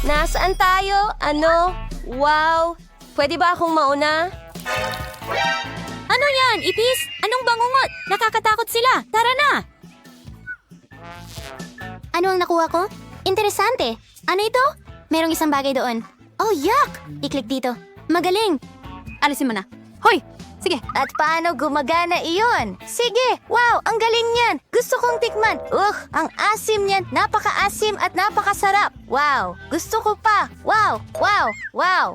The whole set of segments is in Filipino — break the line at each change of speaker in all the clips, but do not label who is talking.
Nasaan tayo? Ano? Wow! Pwede ba akong mauna?
Ano yan, Ipis? Anong bangungot? Nakakatakot sila. Tara na!
Ano ang nakuha ko? Interesante. Ano ito? Merong isang bagay doon. Oh, yuck! I-click dito. Magaling!
Alisin mo na. Hoy! Sige.
At paano gumagana iyon? Sige! Wow! Ang galing niyan! Gusto kong tikman! Ang asim niyan! Napaka-asim at napakasarap! Wow! Gusto ko pa! Wow! Wow! Wow!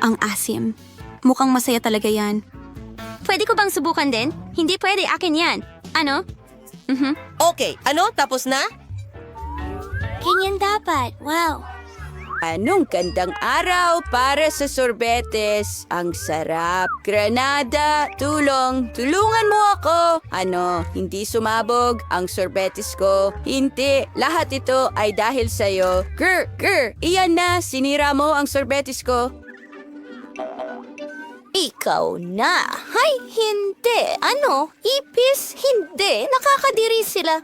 Ang asim. Mukhang masaya talaga yan. Pwede ko bang subukan din? Hindi pwede, akin yan. Ano?
Okay, ano? Tapos na?
Ganyan dapat. Wow.
Anong gandang araw para sa sorbetes. Ang sarap. Granada, tulungan mo ako. Ano, hindi sumabog ang sorbetes ko? Hindi, lahat ito ay dahil sa'yo. Iyan na, sinira mo ang sorbetes ko.
Ikaw na! Hay, hindi! Ano? Ipis? Hindi! Nakakadiri sila.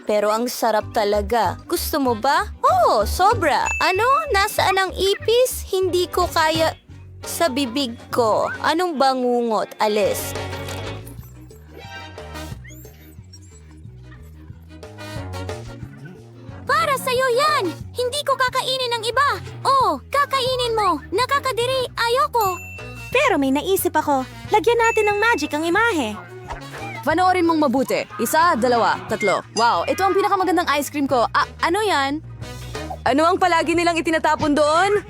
Pero ang sarap talaga. Gusto mo ba? Oo, sobra. Ano? Nasaan ang ipis? Hindi ko kaya sa bibig ko. Anong bangungot? Alis.
Para sa'yo yan! Hindi ko kakainin ng iba! Oh, kakainin mo! Nakakadiri! Ayoko!
Pero may naisip ako. Lagyan natin ng magic ang imahe.
Panoorin mong mabuti. 1, 2, 3. Wow, ito ang pinakamagandang ice cream ko. Ano yan? Ano ang palagi nilang itinatapon doon?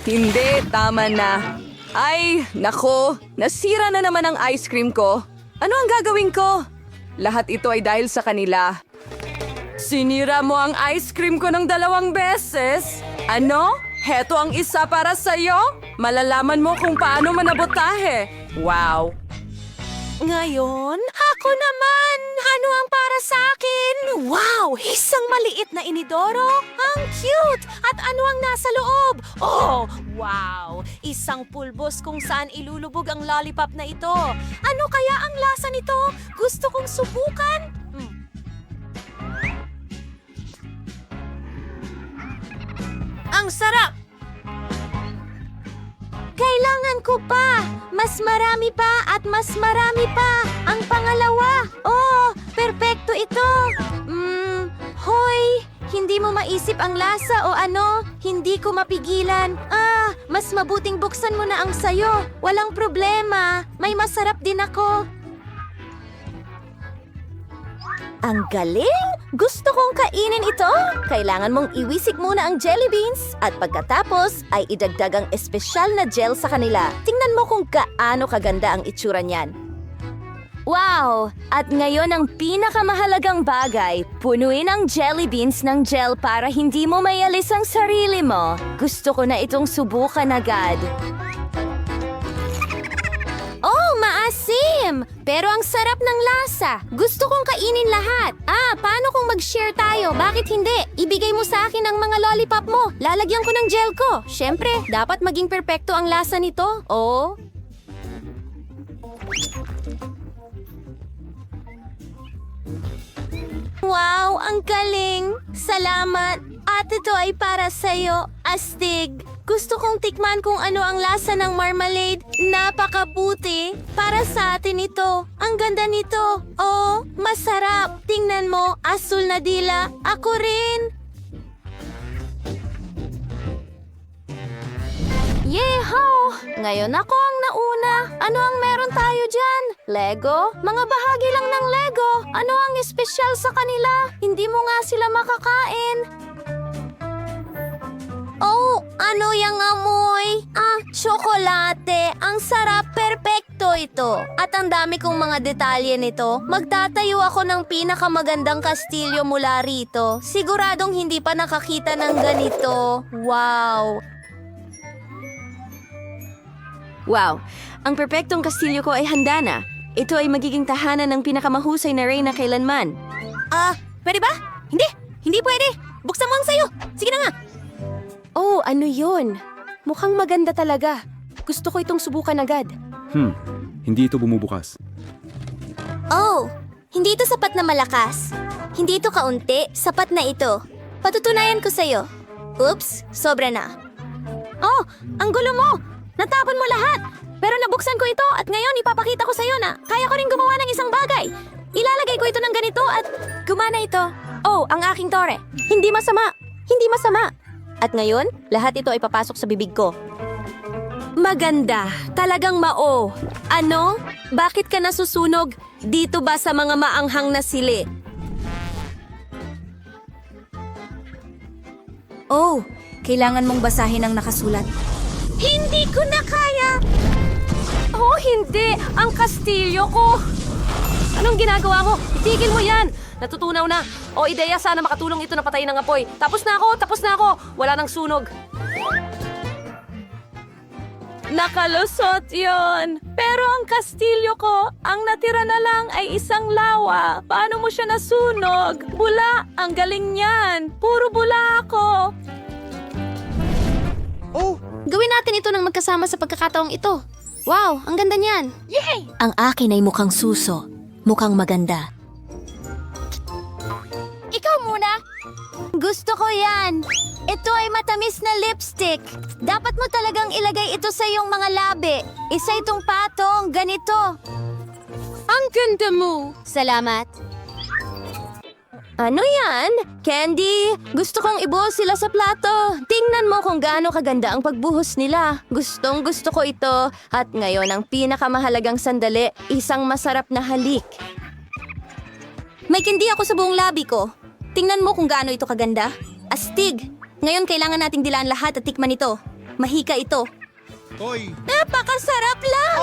Hindi, tama na. Ay, nako, nasira na naman ang ice cream ko. Ano ang gagawin ko? Lahat ito ay dahil sa kanila. Sinira mo ang ice cream ko ng 2 beses? Ano? Heto ang isa para sa'yo? Malalaman mo kung paano manabotahe. Wow!
Ngayon, ako naman! Ano ang para sa akin? Wow! Isang maliit na inidoro? Ang cute! At ano ang nasa loob? Oh, wow! Isang pulbos kung saan ilulubog ang lollipop na ito. Ano kaya ang lasa nito? Gusto kong subukan? Ang sarap!
Kailangan ko pa! Mas marami pa at mas marami pa! Ang pangalawa! Oh, perpekto ito! Hoy! Hindi mo maisip ang lasa o ano? Hindi ko mapigilan. Mas mabuting buksan mo na ang sayo. Walang problema. May masarap din ako. Ang galing! Gusto kong kainin ito! Kailangan mong iwisik muna ang jelly beans at pagkatapos ay idagdag ang espesyal na gel sa kanila. Tingnan mo kung gaano kaganda ang itsura niyan. Wow! At ngayon ang pinakamahalagang bagay, punuin ang jelly beans ng gel para hindi mo mayalis ang sarili mo. Gusto ko na itong subukan agad. Oh, maasim! Pero ang sarap ng lasa. Gusto kong kainin lahat. Paano kung mag-share tayo? Bakit hindi? Ibigay mo sa akin ang mga lollipop mo. Lalagyan ko ng gel ko. Siyempre, dapat maging perpekto ang lasa nito. Oh. Wow, ang galing! Salamat! At ito ay para sa'yo, astig. Gusto kong tikman kung ano ang lasa ng marmalade. Napakabuti. Para sa atin ito. Ang ganda nito. Oh, masarap. Tingnan mo, asul na dila. Ako rin. Yeho! Ngayon ako ang nauna. Ano ang meron tayo dyan? Lego? Mga bahagi lang ng Lego. Ano ang espesyal sa kanila? Hindi mo nga sila makakain. Oh, ano yung amoy? Tsokolate. Ang sarap, perpekto ito. At ang dami kong mga detalye nito. Magtatayo ako ng pinakamagandang kastilyo mula rito. Siguradong hindi pa nakakita ng ganito. Wow!
Wow! Ang perpektong kastilyo ko ay handa na. Ito ay magiging tahanan ng pinakamahusay na reyna kailanman.
Pwede ba? Hindi! Hindi pwede! Buksan mo ang sayo! Sige na nga!
Oh, ano yun? Mukhang maganda talaga. Gusto ko itong subukan agad.
Hindi ito bumubukas.
Oh, hindi ito sapat na malakas. Hindi ito kaunti, sapat na ito. Patutunayan ko sa'yo. Oops, sobra na. Oh, ang gulo mo! Natapon mo lahat! Pero nabuksan ko ito at ngayon ipapakita ko sa'yo na kaya ko rin gumawa ng isang bagay. Ilalagay ko ito ng ganito at gumana ito. Oh, ang aking tore. Hindi masama! Hindi masama! At ngayon, lahat ito ay papasok sa bibig ko.
Maganda. Talagang mao. Ano? Bakit ka nasusunog? Dito ba sa mga maanghang na sili?
Oh, kailangan mong basahin ang nakasulat.
Hindi ko na kaya! Oh, hindi! Ang kastilyo ko! Anong ginagawa mo? Tigil mo yan! Natutunaw na. O ideya, sana makatulong ito na patayin ng apoy. Tapos na ako! Tapos na ako! Wala nang sunog. Nakalusot yon. Pero ang kastilyo ko, ang natira na lang ay isang lawa. Paano mo siya nasunog? Bula! Ang galing niyan! Puro bula ako!
Gawin natin ito ng magkasama sa pagkakataong ito. Wow, ang ganda niyan.
Ang akin ay mukhang suso. Mukhang maganda.
Ikaw muna. Gusto ko yan. Ito ay matamis na lipstick. Dapat mo talagang ilagay ito sa iyong mga labi. Isa itong patong, ganito.
Ang ganda mo!
Salamat.
Ano yan? Candy, gusto kong ibuhos sila sa plato. Tingnan mo kung gaano kaganda ang pagbuhos nila. Gustong gusto ko ito. At ngayon ang pinakamahalagang sandali, isang masarap na halik.
May candy ako sa buong labi ko. Tingnan mo kung gaano ito kaganda. Astig! Ngayon kailangan nating dilaan lahat at tikman ito. Mahika ito.
Napakasarap lang!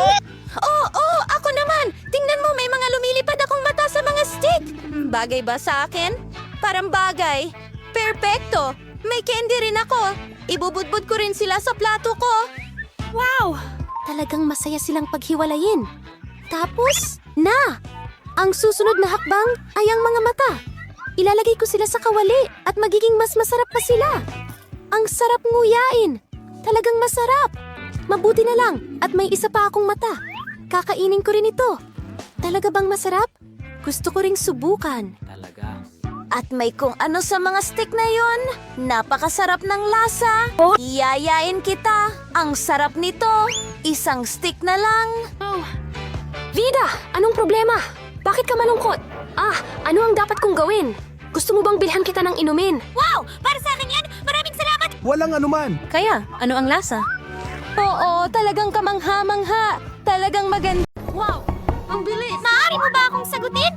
Oo, ako naman! Tingnan mo, may mga lumilipad akong mata sa mga stick!
Bagay ba sa akin? Parang bagay. Perpekto! May candy rin ako. Ibubudbud ko rin sila sa plato ko.
Wow! Talagang masaya silang paghiwalayin. Tapos, ang susunod na hakbang ay ang mga mata. Ilalagay ko sila sa kawali at magiging mas masarap pa sila. Ang sarap nguyain. Talagang masarap. Mabuti na lang at may isa pa akong mata. Kakainin ko rin ito. Talaga bang masarap? Gusto ko ring subukan.
At may kung ano sa mga stick na yon. Napakasarap ng lasa. Iyayain kita. Ang sarap nito. Isang stick na lang.
Vida, anong problema? Bakit ka malungkot? Ano ang dapat kong gawin? Gusto mo bang bilhan kita ng inumin? Wow! Para sa akin yan! Maraming salamat!
Walang anuman.
Kaya, ano ang lasa?
Oo, talagang kamangha-mangha. Talagang maganda.
Wow! Ang bilis! Maaari mo ba akong sagutin?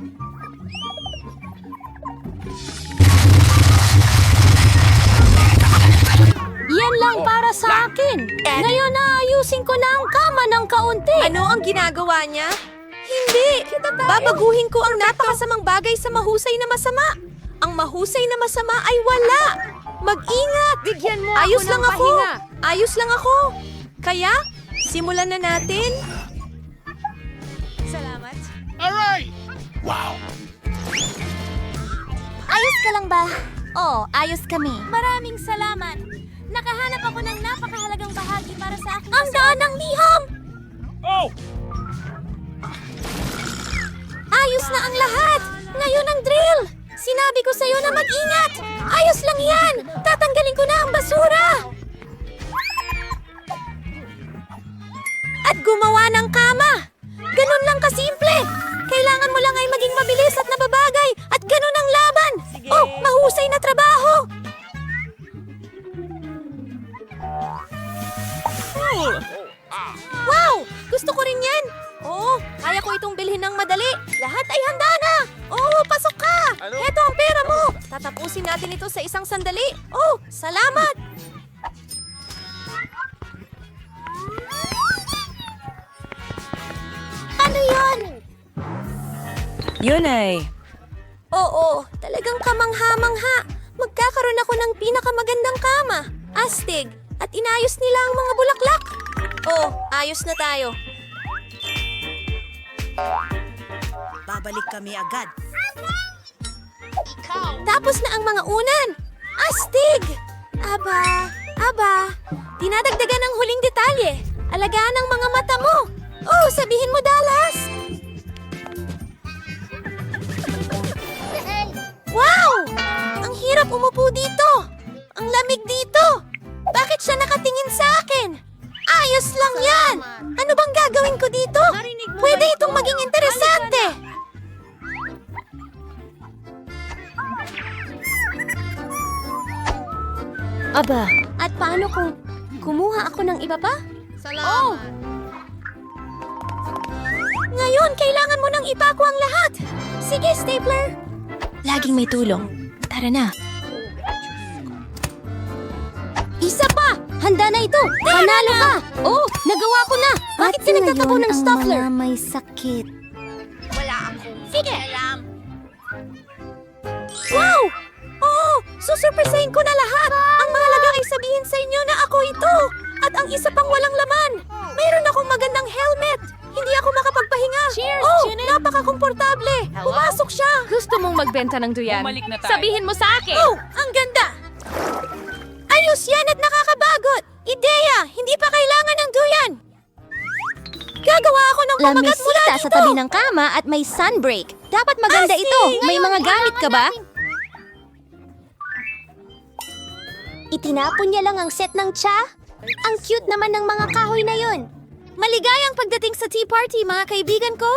Yan lang para sa akin. Ngayon naayusin ko na ang kama ng kaunti.
Ano ang ginagawa niya? Hindi! Babaguhin ko ang napakasamang bagay sa mahusay na masama. Ang mahusay na masama ay wala. Mag-ingat! Bigyan mo Ayos lang ako! Ayos lang ako! Kaya, simulan na natin. Salamat.
Ayos ka lang ba? Oo, ayos kami. Maraming salamat. Nakahanap ako ng napakahalagang bahagi para sa akin. Ang daan ng liham! Ayos na ang lahat! Ngayon ang drill! Sinabi ko sa'yo na mag-ingat! Ayos lang yan! Tatanggalin ko na ang basura! At gumawa ng kama! Ganun lang kasimple! Kailangan mo lang ay maging mabilis at nababagay at ganun ang laban! Oh, mahusay na trabaho! Wow! Gusto ko rin yan! Oo, kaya ko itong bilhin ng madali. Lahat ay handa na! Oo, pasok ka! Heto ang pera mo! Tatapusin natin ito sa isang sandali. Oh, salamat! Ano yun?
Yun ay...
Oo, talagang kamangha-mangha. Magkakaroon ako ng pinakamagandang kama. Astig. At inayos nila ang mga bulaklak. Oh, ayos na tayo.
Babalik kami agad.
Tapos na ang mga unan. Astig! Aba, dinadagdagan ng huling detalye. Alagaan ang mga mata mo. Oh, sabihin mo, Dallas. Wow! Ang hirap umupo
dito! Ang lamig dito! Bakit siya nakatingin sa akin? Ayos lang yan! Ano bang gagawin ko dito? Pwede itong maging interesante!
Aba, at paano kung kumuha ako ng iba pa?
Oh! Ngayon, kailangan mo nang ipako ang lahat! Sige, Stapler!
Laging may tulong. Tara na.
Isa pa! Handa na ito! Panalo ka! Oh, nagawa ko na! Bakit ka nagtatapo ng Stoffler?
may sakit.
Sige! Wow! Oo! Susurpresahin ko na lahat! Ang mahalaga ay sabihin sa inyo na ako ito! At ang isa pang walang laman! Mayroon akong magandang helmet! Hindi ako makapagpahinga! Oh! Napaka-komportable! Pumasok siya!
Gusto mong magbenta ng duyan? Sabihin mo sa akin!
Oh! Ang ganda! Ayos yan at nakakabagot! Ideya! Hindi pa kailangan ng duyan! Gagawa ako ng kumagat mula
Lamisita
dito!
sa tabi ng kama at may sunbreak. Dapat maganda ito. May mga gamit ka ba?
Itinapon niya lang ang set ng tsa? Ang cute naman ng mga kahoy na yun.
Maligayang pagdating sa tea party, mga kaibigan ko!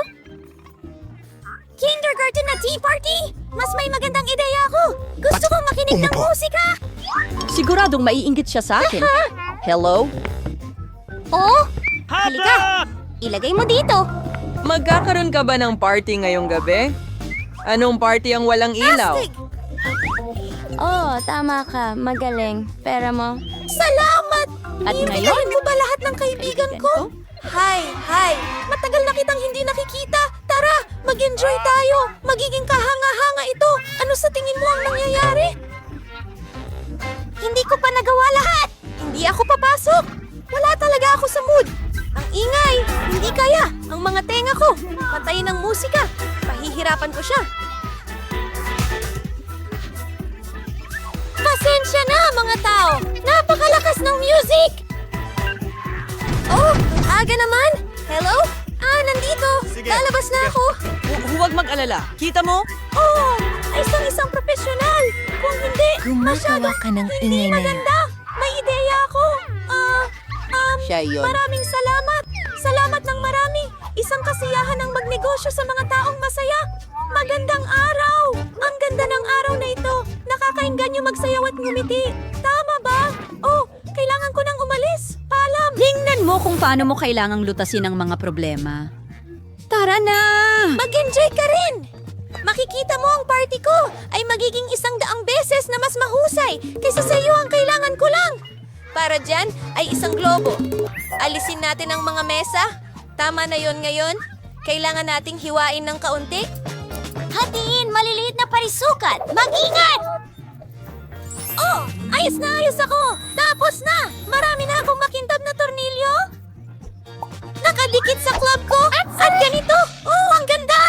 Kindergarten na tea party! Mas may magandang ideya ako! Gusto kong makinig ng musika!
Siguradong maiinggit siya sa akin. Hello?
Oh, halika. Ilagay mo dito.
Magkakaroon ka ba ng party ngayong gabi? Anong party ang walang ilaw?
Astig!
Oh, tama ka. Magaling. Pera mo.
Salamat!
At
Iimbitahin
ngayon?
mo ba lahat ng kaibigan ko? Hi! Matagal na kitang hindi nakikita. Tara, mag-enjoy tayo. Magiging kahanga-hanga ito. Ano sa tingin mo ang nangyayari? Hindi ko pa nagawa lahat. Hindi ako papasok. Wala talaga ako sa mood. Ang ingay. Hindi kaya. Ang mga tenga ko. Patayin ng musika. Pahihirapan ko siya. Pasensya na, mga tao. Napakalakas ng music. Oh, aga naman. Hello? Nandito. Lalabas na ako.
Huwag mag-alala. Kita mo?
Oh, ay isang profesional. Kung hindi,
Gumagawa ka ng
hindi
ingay na
maganda. May ideya ako.
Siya yun.
Maraming salamat. Salamat ng marami. Isang kasiyahan ang magnegosyo sa mga taong masaya. Magandang araw. Ang ganda ng araw na ito. Nakakainggan yung magsayaw at ngumiti. Tama ba? Oh, kailangan ko nang umalis. Paalam.
Tingnan mo kung paano mo kailangang lutasin ang mga problema. Tara na!
Mag-enjoy ka rin! Makikita mo ang party ko ay magiging 100 beses na mas mahusay kaysa sa iyo ang kailangan ko lang. Para dyan ay isang globo. Alisin natin ang mga mesa. Tama na yon ngayon. Kailangan nating hiwain ng kaunti.
Hatiin maliliit na parisukat. Mag-ingat!
Oh, ayos na ayos ako. Tapos na. Marami na akong makintab na tornilyo. Nakadikit sa club ko. At ganito. Oh, ang ganda.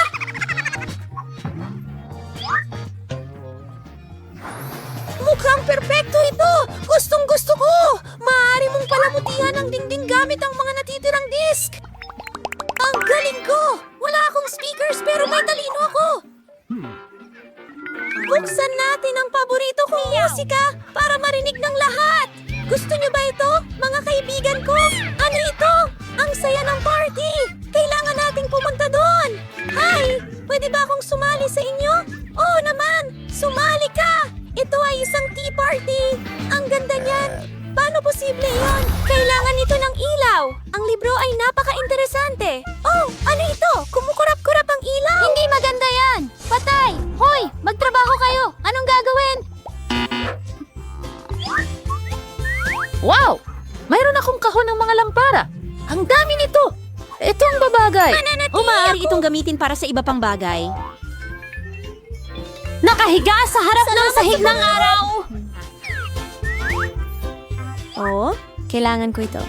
Mukhang perpekto ito. Gustong gusto ko. Maaari mong palamutihan ang dingding gamit ang mga natitirang disk. Ang galing ko. Wala akong speakers pero may talino ako. Buksan natin ang paborito kong musika para marinig ng lahat. Gusto niyo ba ito, mga kaibigan ko? Ano ito? Ang saya ng party! Kailangan nating pumunta doon! Hi! Pwede ba akong sumali sa inyo? Oo naman! Sumali ka! Ito ay isang tea party! Ang ganda niyan! Paano posible yon? Kailangan ito ng ilaw! Ang libro ay napaka-interesante! Oh! Ano ito? Kumukurap-kurap ang ilaw!
Hindi maganda yan! Patay! Hoy! Magtrabaho kayo! Anong gagawin?
Wow! Mayroon akong kahon ng mga lampara. Ang dami nito! Itong babagay.
Maaari itong gamitin para sa iba pang bagay.
Nakahiga sa harap ng sahig ng araw!
Oh, kailangan ko ito.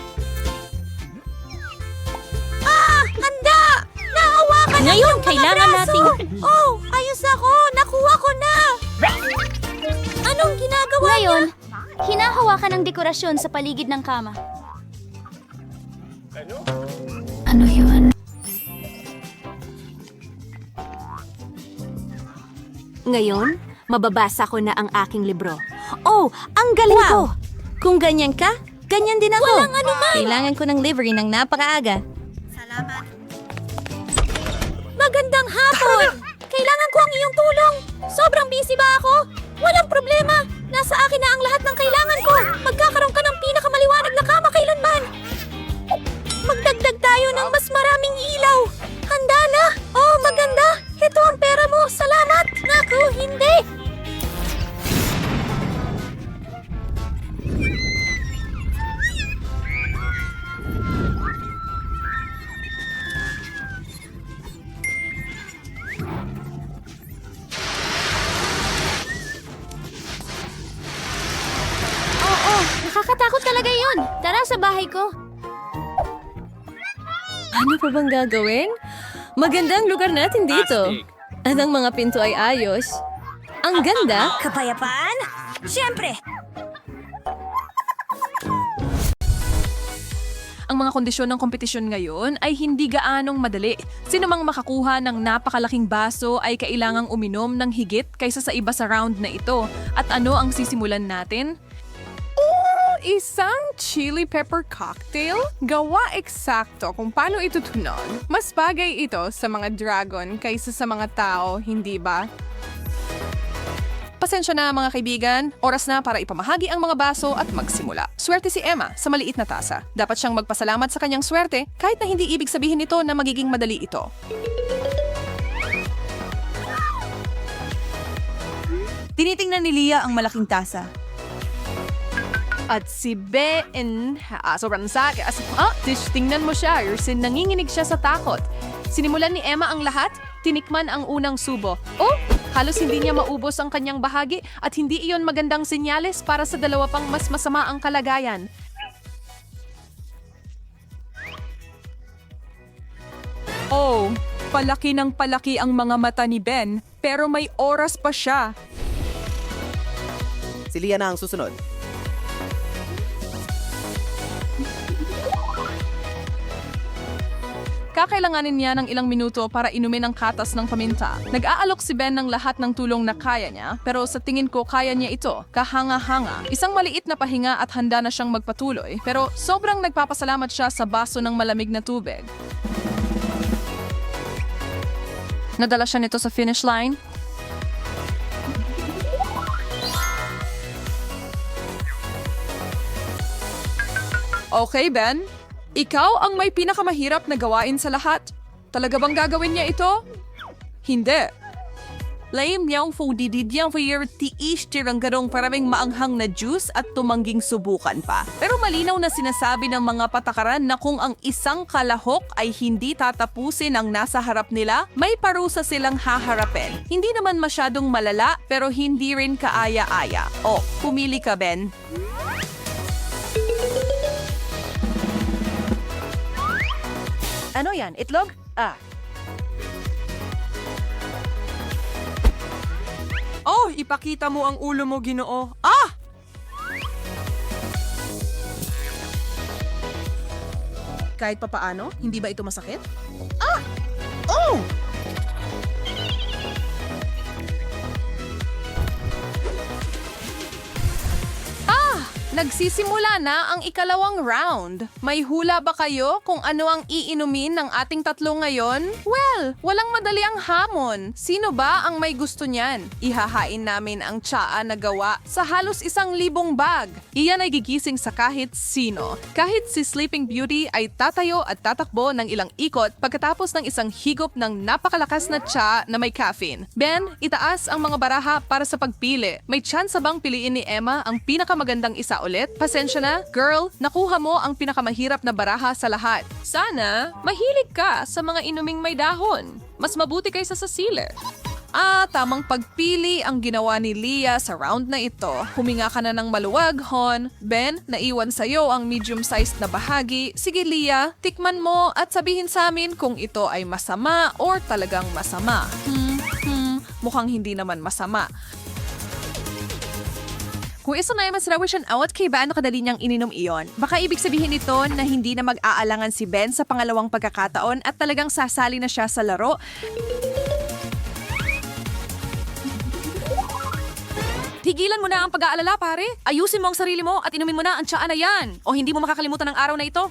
Handa! Nahawakan na
Ngayon,
yung mga
kailangan
braso!
nating-
Oh! Ayos ako! Nakuha ko na! Anong ginagawa
Ngayon,
niya?
hinahawakan ang dekorasyon sa paligid ng kama. Ano yun?
Ngayon, mababasa ko na ang aking libro.
Oh, ang galing ko!
Kung ganyan ka, ganyan din ako.
Walang anuman!
Kailangan ko ng livery ng napakaaga.
Magandang hapon! Kailangan ko ang iyong tulong! Sobrang busy ba ako? Walang problema! Nasa akin na ang lahat ng kailangan ko! Magkakaroon ka ng pinakamaliwanag na kama kailanman! Magdagdag tayo ng mas maraming ilaw! Handa na! Oh, maganda! Ito ang pera mo! Salamat! Naku, hindi! Oo, nakakatakot talaga yun! Tara sa bahay ko!
Ano pa bang gagawin? Magandang lugar natin dito. At ang mga pinto ay ayos. Ang ganda.
Kapayapaan? Siyempre!
Ang mga kondisyon ng kompetisyon ngayon ay hindi gaanong madali. Sino mang makakuha ng napakalaking baso ay kailangang uminom ng higit kaysa sa iba sa round na ito. At ano ang sisimulan natin?
Isang chili pepper cocktail? Gawa eksakto kung paano ito tunog. Mas bagay ito sa mga dragon kaysa sa mga tao, hindi ba?
Pasensya na mga kaibigan, oras na para ipamahagi ang mga baso at magsimula. Swerte si Emma sa maliit na tasa. Dapat siyang magpasalamat sa kanyang swerte kahit na hindi ibig sabihin nito na magiging madali ito.
Tinitingnan ni Leah ang malaking tasa.
At si Ben, sobrang sagas. Tingnan mo siya, Yersin, nanginginig siya sa takot. Sinimulan ni Emma ang lahat, tinikman ang unang subo. Oh, halos hindi niya maubos ang kanyang bahagi at hindi iyon magandang senyales para sa dalawa pang mas masama ang kalagayan.
Oh, palaki ng palaki ang mga mata ni Ben, pero may oras pa siya.
Si Leah na ang susunod.
Kakailanganin niya ng ilang minuto para inumin ang katas ng paminta. Nag-aalok si Ben ng lahat ng tulong na kaya niya, pero sa tingin ko kaya niya ito, kahanga-hanga. Isang maliit na pahinga at handa na siyang magpatuloy, pero sobrang nagpapasalamat siya sa baso ng malamig na tubig. Nadala siya nito sa finish line. Okay, Ben. Ikaw ang may pinakamahirap na gawain sa lahat. Talaga bang gagawin niya ito? Hindi. Lame niyang fudididiyang for tiis tirang garong paraming maanghang na juice at tumangging subukan pa. Pero malinaw na sinasabi ng mga patakaran na kung ang isang kalahok ay hindi tatapusin ang nasa harap nila, may parusa silang haharapin. Hindi naman masyadong malala pero hindi rin kaaya-aya. O, pumili ka, Ben. Ano yan? Itlog?
Oh, ipakita mo ang ulo mo, Ginoo.
Kahit papaano, hindi ba ito masakit? Nagsisimula na ang ikalawang round. May hula ba kayo kung ano ang iinumin ng ating tatlo ngayon? Well, walang madali ang hamon. Sino ba ang may gusto niyan? Ihahain namin ang tsaa na gawa sa halos 1,000 bag. Iyan ay gigising sa kahit sino. Kahit si Sleeping Beauty ay tatayo at tatakbo ng ilang ikot pagkatapos ng isang higop ng napakalakas na tsaa na may caffeine. Ben, itaas ang mga baraha para sa pagpili. May tsansa bang piliin ni Emma ang pinakamagandang isa ulit? Pasensya na, girl, nakuha mo ang pinakamahirap na baraha sa lahat. Sana, mahilig ka sa mga inuming may dahon. Mas mabuti kaysa sa sealer. Tamang pagpili ang ginawa ni Leah sa round na ito. Huminga ka na ng maluwag, Hon. Ben, naiwan sa'yo ang medium-sized na bahagi. Sige, Leah, tikman mo at sabihin sa amin kung ito ay masama or talagang masama. Mukhang hindi naman masama. Kung isa na mas rawish ang awat kay ba ano kadali niyang ininom iyon, baka ibig sabihin nito na hindi na mag-aalangan si Ben sa pangalawang pagkakataon at talagang sasali na siya sa laro. Tigilan mo na ang pag-aalala, pare. Ayusin mo ang sarili mo at inumin mo na ang tsaa na yan. O hindi mo makakalimutan ang araw na ito.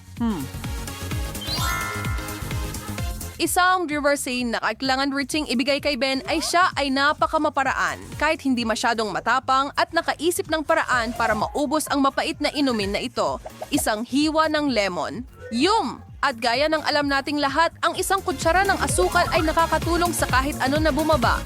Isang scene na kailangan Riting ibigay kay Ben ay siya ay napakamaparaan kahit hindi masyadong matapang at nakaisip ng paraan para maubos ang mapait na inumin na ito. Isang hiwa ng lemon. Yum! At gaya ng alam nating lahat, ang isang kutsara ng asukal ay nakakatulong sa kahit ano na bumaba.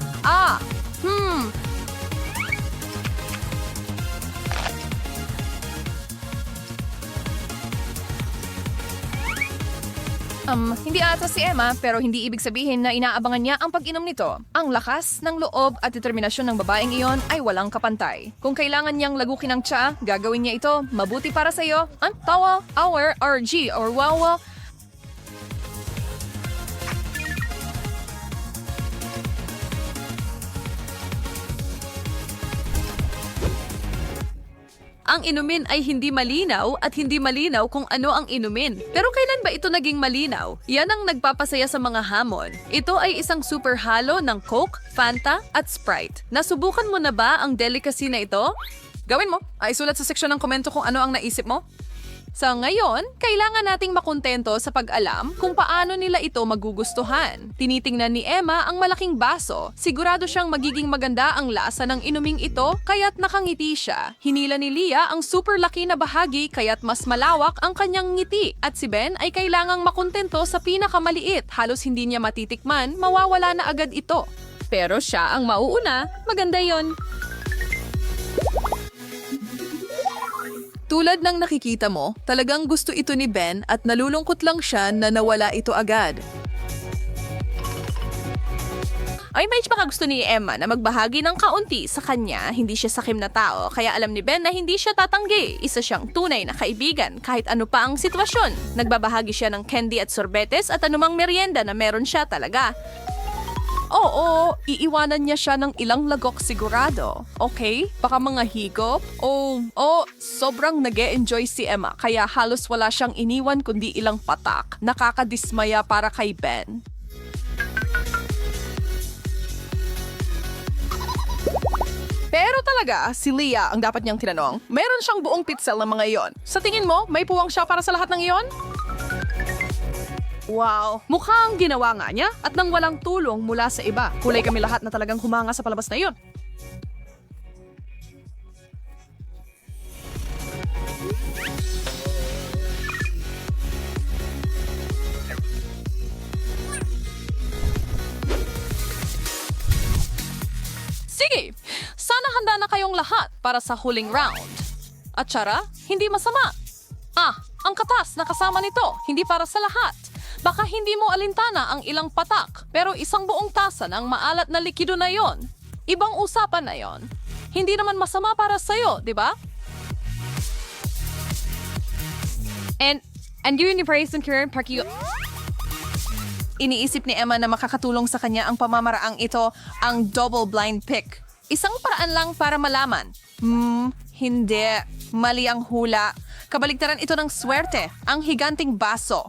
Hindi ata si Emma pero hindi ibig sabihin na inaabangan niya ang pag-inom nito. Ang lakas ng loob at determinasyon ng babaeng iyon ay walang kapantay. Kung kailangan niyang lagukin ang tsa, gagawin niya ito. Mabuti para sa iyo. Ang tawa, hour, RG, or wawa.
Ang inumin ay hindi malinaw at hindi malinaw kung ano ang inumin. Pero kailan ba ito naging malinaw? Yan ang nagpapasaya sa mga hamon. Ito ay isang super halo ng Coke, Fanta at Sprite. Nasubukan mo na ba ang delicacy na ito?
Gawin mo. Ay sulat sa seksyon ng komento kung ano ang naisip mo. Sa ngayon, kailangan nating makontento sa pag-alam kung paano nila ito magugustuhan. Tinitingnan ni Emma ang malaking baso. Sigurado siyang magiging maganda ang lasa ng inuming ito kaya't nakangiti siya. Hinila ni Leah ang super laki na bahagi kaya't mas malawak ang kanyang ngiti. At si Ben ay kailangang makontento sa pinakamaliit. Halos hindi niya matitikman, mawawala na agad ito.
Pero siya ang mauuna. Maganda yon.
Tulad ng nakikita mo, talagang gusto ito ni Ben at nalulungkot lang siya na nawala ito agad.
Ay may baka gusto ni Emma na magbahagi ng kaunti sa kanya. Hindi siya sakim na tao, kaya alam ni Ben na hindi siya tatanggi. Isa siyang tunay na kaibigan kahit ano pa ang sitwasyon. Nagbabahagi siya ng candy at sorbetes at anumang merienda na meron siya talaga.
Oo, iiwanan niya siya ng ilang lagok sigurado. Okay? Baka mga higop? Sobrang nag-e-enjoy si Emma kaya halos wala siyang iniwan kundi ilang patak. Nakakadismaya para kay Ben. Pero talaga, si Leah ang dapat niyang tinanong. Meron siyang buong pitzel ng mga iyon. Sa tingin mo, may puwang siya para sa lahat ng iyon? Wow, mukhang ginawa nga niya at nang walang tulong mula sa iba. Kulay kami lahat na talagang humanga sa palabas na iyon. Sige, sana handa na kayong lahat para sa huling round. At tsara, hindi masama. Ang katas na kasama nito, hindi para sa lahat. Baka hindi mo alintana ang ilang patak, pero isang buong tasa ng maalat na likido na yon. Ibang usapan na yon. Hindi naman masama para sa'yo, di ba? And yun ni Preston Kieran Parkio. Iniisip ni Emma na makakatulong sa kanya ang pamamaraang ito, ang double blind pick. Isang paraan lang para malaman. Hindi. Mali ang hula. Kabaligtaran ito ng swerte, ang higanting baso.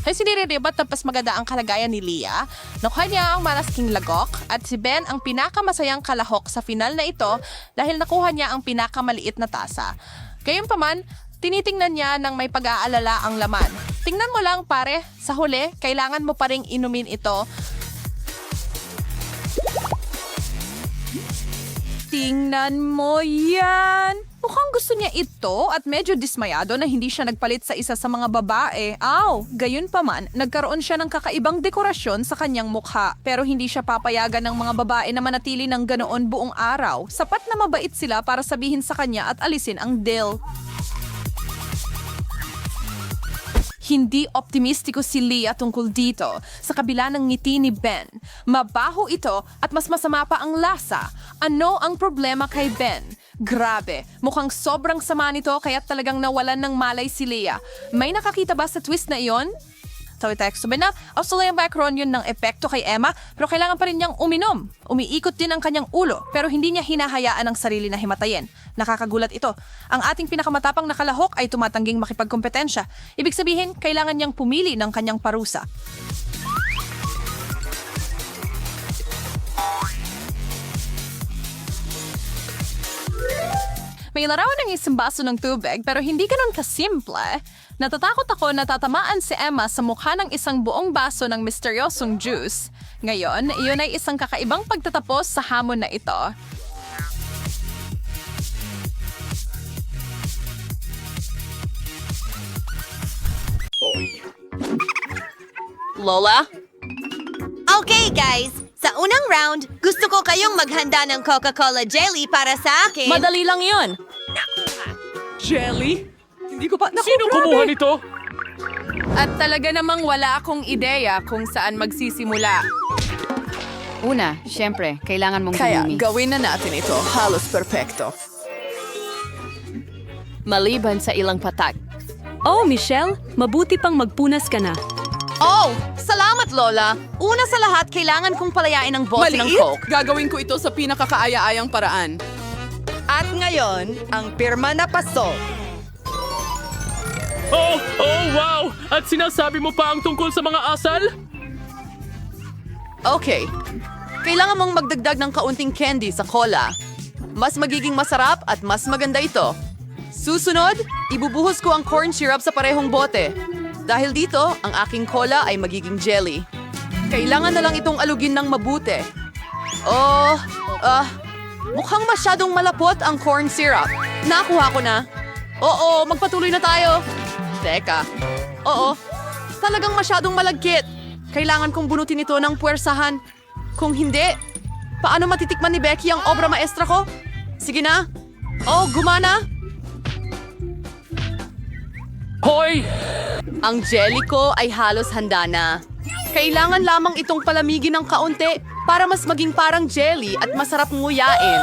Ay siniriribat tapos maganda ang kalagayan ni Leah. Nakuha niya ang malasking lagok at si Ben ang pinakamasayang kalahok sa final na ito dahil nakuha niya ang pinakamaliit na tasa. Gayunpaman, tinitingnan niya ng may pag-aalala ang laman. Tingnan mo lang pare, sa huli, kailangan mo pa ring inumin ito. Tingnan mo yan! Mukhang gusto niya ito at medyo dismayado na hindi siya nagpalit sa isa sa mga babae. Gayon pa man, nagkaroon siya ng kakaibang dekorasyon sa kanyang mukha. Pero hindi siya papayagan ng mga babae na manatili ng ganoon buong araw. Sapat na mabait sila para sabihin sa kanya at alisin ang deal. Hindi optimistiko si Leah tungkol dito sa kabila ng ngiti ni Ben. Mabaho ito at mas masama pa ang lasa. Ano ang problema kay Ben? Grabe, mukhang sobrang sama nito kaya talagang nawalan ng malay si Leah. May nakakita ba sa twist na iyon? Text sabi na, Australian background yun ng epekto kay Emma pero kailangan pa rin niyang uminom. Umiikot din ang kanyang ulo pero hindi niya hinahayaan ang sarili na himatayin. Nakakagulat ito. Ang ating pinakamatapang na kalahok ay tumatangging makipagkompetensya. Ibig sabihin, kailangan niyang pumili ng kanyang parusa. May larawan ng isang baso ng tubig pero hindi ganun kasimple. Natatakot ako na tatamaan si Emma sa mukha ng isang buong baso ng misteryosong juice. Ngayon, iyon ay isang kakaibang pagtatapos sa hamon na ito.
Lola? Okay, guys. Sa unang round, gusto ko kayong maghanda ng Coca-Cola jelly para sa akin.
Madali lang yon.
Jelly? Hindi ko pa... Sino kumuha nito?
At talaga namang wala akong ideya kung saan magsisimula.
Una, syempre, kailangan mong
Kaya
dumumi.
gawin na natin ito. Halos perpekto.
Maliban sa ilang patak.
Oh, Michelle, mabuti pang magpunas ka na.
Oh, salamat, Lola. Una sa lahat, kailangan kong palayain ang bote ng Coke.
Gagawin ko ito sa pinakakaaya-ayang paraan.
At ngayon, ang pirma na paso.
Oh, wow! At sinasabi mo pa ang tungkol sa mga asal?
Okay. Kailangan mong magdagdag ng kaunting candy sa cola. Mas magiging masarap at mas maganda ito. Susunod, ibubuhos ko ang corn syrup sa parehong bote. Dahil dito, ang aking cola ay magiging jelly. Kailangan na lang itong alugin ng mabuti. Mukhang masyadong malapot ang corn syrup. Nakuha ko na. Oo, magpatuloy na tayo. Teka. Oo, talagang masyadong malagkit. Kailangan kong bunutin ito ng puwersahan. Kung hindi, paano matitikman ni Becky ang obra maestra ko? Sige na. Oh, gumana.
Hoy!
Ang jelly ko ay halos handa na. Kailangan lamang itong palamigin ng kaunti para mas maging parang jelly at masarap nguyain.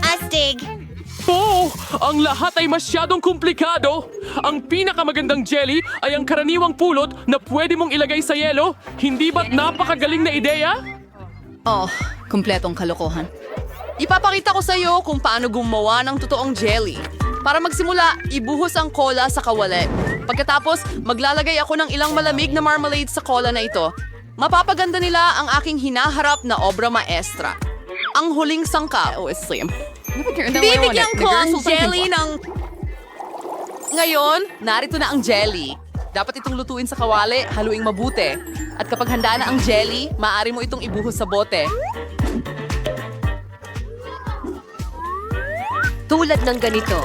Astig!
Oh! Ang lahat ay masyadong komplikado! Ang pinakamagandang jelly ay ang karaniwang pulot na pwede mong ilagay sa yelo. Hindi ba't napakagaling na ideya?
Oh, kumpletong kalokohan.
Ipapakita ko sa iyo kung paano gumawa ng totoong jelly. Para magsimula, ibuhos ang cola sa kawali. Pagkatapos, maglalagay ako ng ilang malamig na marmalade sa cola na ito. Mapapaganda nila ang aking hinaharap na obra maestra. Ang huling sangkap. Bibigyan ko ang jelly ng... Ngayon, narito na ang jelly. Dapat itong lutuin sa kawali, haluing mabuti. At kapag handa na ang jelly, maaari mo itong ibuhos sa bote. Tulad ng ganito.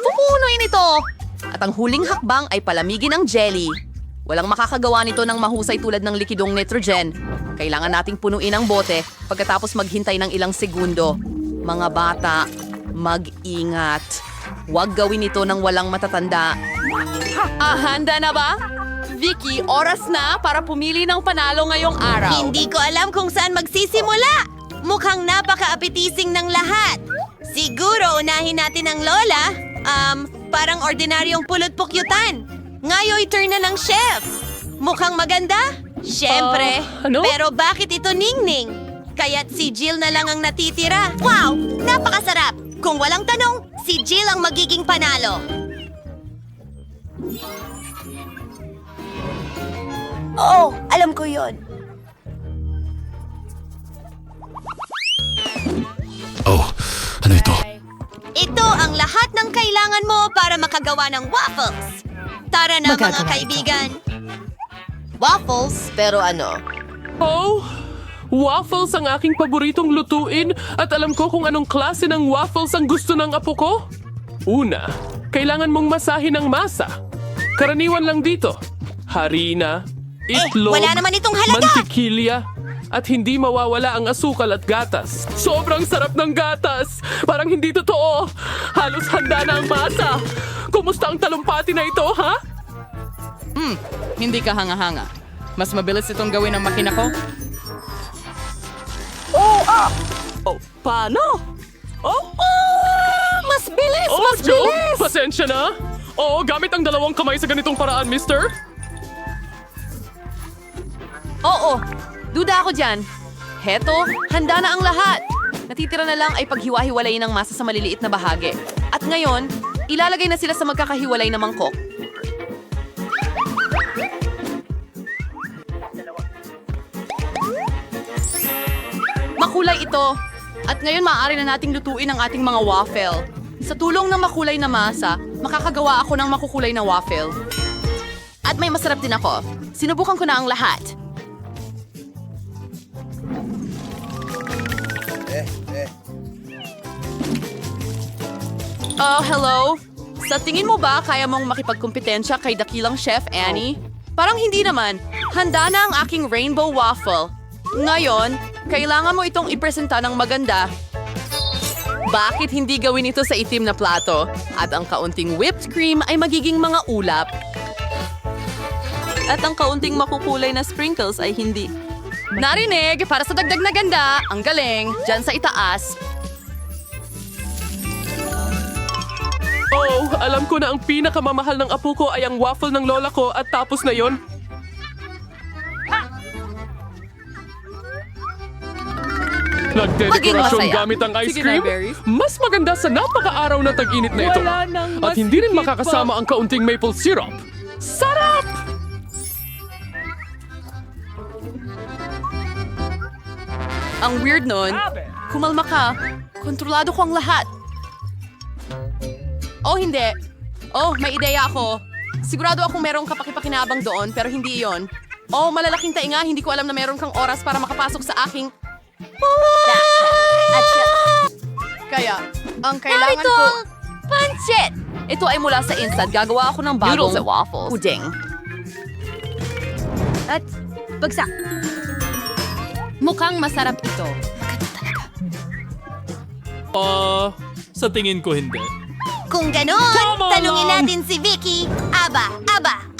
Pupunuin ito! At ang huling hakbang ay palamigin ang jelly. Walang makakagawa nito ng mahusay tulad ng likidong nitrogen. Kailangan nating punuin ang bote pagkatapos maghintay ng ilang segundo. Mga bata, mag-ingat. Huwag gawin ito ng walang matatanda. Handa na ba? Vicky, oras na para pumili ng panalo ngayong araw.
Hindi ko alam kung saan magsisimula. Mukhang napaka-appetizing ng lahat. Siguro unahin natin ang Lola. Parang ordinaryong pulot-pukyutan. Ngayoy turn na ng chef. Mukhang maganda? Siyempre.
Ano?
Pero bakit ito ningning? Kaya't si Jill na lang ang natitira. Wow! Napakasarap! Kung walang tanong, si Jill ang magiging panalo.
Oh, alam ko yon.
Oh, ano ito?
Ito ang lahat ng kailangan mo para makagawa ng waffles. Tara na mga kaibigan. Waffles? Pero ano?
Oh! Waffles ang aking paboritong lutuin at alam ko kung anong klase ng waffles ang gusto ng apo ko. Una, kailangan mong masahin ang masa. Karaniwan lang dito. Harina, itlog,
wala naman itong halaga!
mantikilya, at hindi mawawala ang asukal at gatas. Sobrang sarap ng gatas! Parang hindi totoo! Halos handa na ang masa! Kumusta ang talumpati na ito, ha?
Hindi ka hanga-hanga. Mas mabilis itong gawin ng makina ko.
Oh, paano?
Mas bilis!
Oh, Joe, pasensya na. Oo, gamit ang dalawang kamay sa ganitong paraan, mister.
Oo, duda ako dyan. Heto, handa na ang lahat. Natitira na lang ay paghiwa-hiwalayin ng masa sa maliliit na bahagi. At ngayon, ilalagay na sila sa magkakahiwalay na mangkok.
Makulay ito. At ngayon maaari na nating lutuin ang ating mga waffle. Sa tulong ng makulay na masa, makakagawa ako ng makukulay na waffle. At may masarap din ako. Sinubukan ko na ang lahat. Oh, hello? Sa tingin mo ba kaya mong makipagkumpetensya kay dakilang Chef Annie? Parang hindi naman. Handa na ang aking rainbow waffle. Ngayon, kailangan mo itong ipresenta ng maganda. Bakit hindi gawin ito sa itim na plato? At ang kaunting whipped cream ay magiging mga ulap. At ang kaunting makukulay na sprinkles ay hindi. Narinig, para sa dagdag na ganda, ang galing, dyan sa itaas.
Oh, alam ko na ang pinakamamahal ng apo ko ay ang waffle ng lola ko at tapos na yon. Nagdedekorasyon
masaya.
gamit ang ice
Sige
cream?
na, berries.
Mas maganda sa napaka-araw na tag-init na ito.
Wala nang mas
At hindi rin
higit
makakasama ang kaunting maple syrup. Sarap!
Ang weird nun. Kumalma ka. Kontrolado ko ang lahat. Oh, hindi. Oh, may ideya ako. Sigurado akong merong kapakipakinabang doon, pero hindi iyon. Oh, malalaking tainga, hindi ko alam na meron kang oras para makapasok sa aking... Kaya, ang kailangan ko... Pancit! Ito ay mula sa Instant. Gagawa ako ng bagong
Noodles at waffles.
puding.
At bagsak. Mukhang masarap ito.
Sa tingin ko hindi.
Kung ganon, tanungin natin si Vicky. Aba,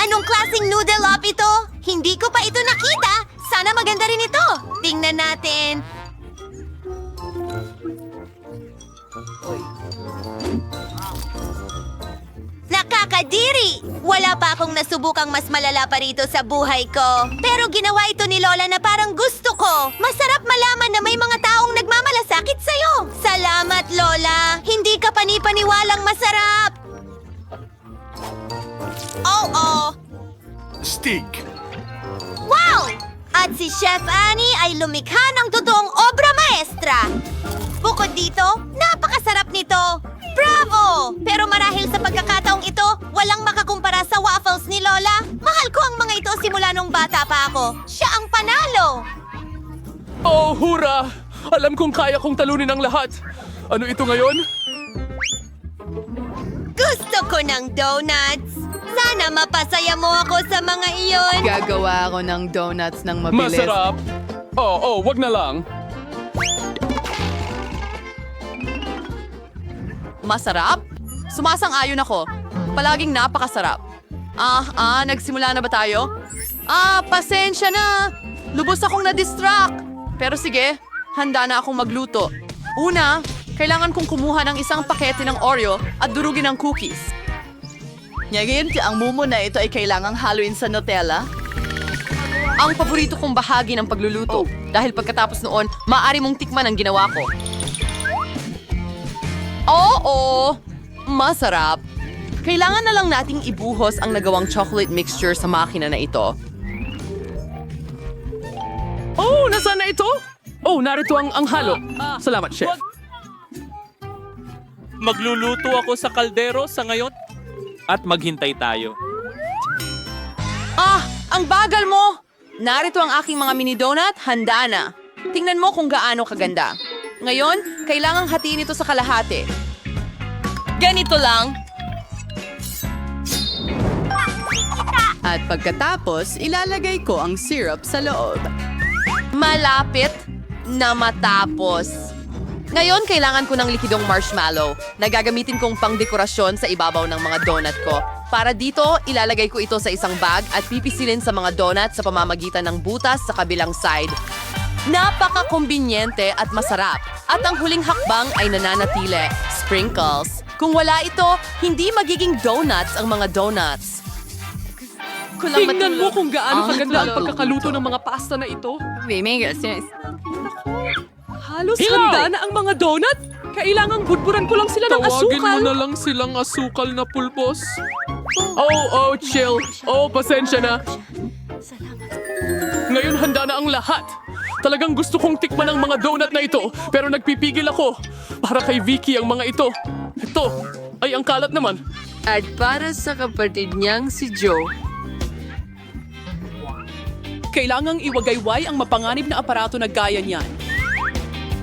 anong klaseng noodle up ito? Hindi ko pa ito nakita. Sana maganda rin ito. Tingnan natin. Nakakadiri! Wala pa akong nasubukang mas malala pa rito sa buhay ko. Pero ginawa ito ni Lola na parang gusto ko. Masarap malaman na may mga taong nagmamalasakit sa'yo. Salamat, Lola. Hindi ka panipaniwalang masarap. Oo.
Stig.
Wow! At si Chef Annie ay lumikha ng totoong obra maestra. Bukod dito, napakasarap nito. Bravo! Pero marahil sa pagkakataong ito, walang makakumpara sa waffles ni Lola. Mahal ko ang mga ito simula nung bata pa ako. Siya ang panalo.
Oh, hura! Alam kong kaya kong talunin ang lahat. Ano ito ngayon?
Gusto ko ng donuts. Sana mapasaya mo ako sa mga iyon.
Gagawa ako ng donuts ng mabilis.
Masarap. Wag na lang.
Masarap? Sumasang-ayon ako. Palaging napakasarap. Nagsimula na ba tayo? Pasensya na. Lubos akong na-distract. Pero sige, handa na akong magluto. Una, kailangan kong kumuha ng isang pakete ng Oreo at durugin ng cookies. Ngayon, ang mumo na ito ay kailangang haluin sa Nutella. Ang paborito kong bahagi ng pagluluto. Dahil pagkatapos noon, maaari mong tikman ang ginawa ko. Oo, masarap. Kailangan na lang nating ibuhos ang nagawang chocolate mixture sa makina na ito.
Oh, nasaan na ito? Oh, narito ang halo. Salamat, Chef.
Magluluto ako sa kaldero sa ngayon at maghintay tayo.
Ang bagal mo! Narito ang aking mga mini donut, handa na. Tingnan mo kung gaano kaganda. Ngayon, kailangang hatiin ito sa kalahati. Ganito lang. At pagkatapos, ilalagay ko ang syrup sa loob. Malapit na matapos. Ngayon, kailangan ko ng likidong marshmallow na gagamitin kong pangdekorasyon sa ibabaw ng mga donut ko. Para dito, ilalagay ko ito sa isang bag at pipisilin sa mga donut sa pamamagitan ng butas sa kabilang side. Napaka-kumbinyente at masarap. At ang huling hakbang ay nananatili, sprinkles. Kung wala ito, hindi magiging donuts ang mga donuts.
Tingnan mo kung gaano kaganda ang pagkakaluto ng mga pasta na ito. Halos handa na ang mga donut. Kailangang budburan ko lang sila ng asukal.
Tawagin mo na lang silang asukal na pulbos.
Chill. Pasensya na. Ngayon handa na ang lahat. Talagang gusto kong tikman ang mga donut na ito, pero nagpipigil ako. Para kay Vicky ang mga ito. Ito, ay ang kalat naman.
At para sa kapatid niyang si Joe.
Kailangang iwagayway ang mapanganib na aparato na gaya niyan.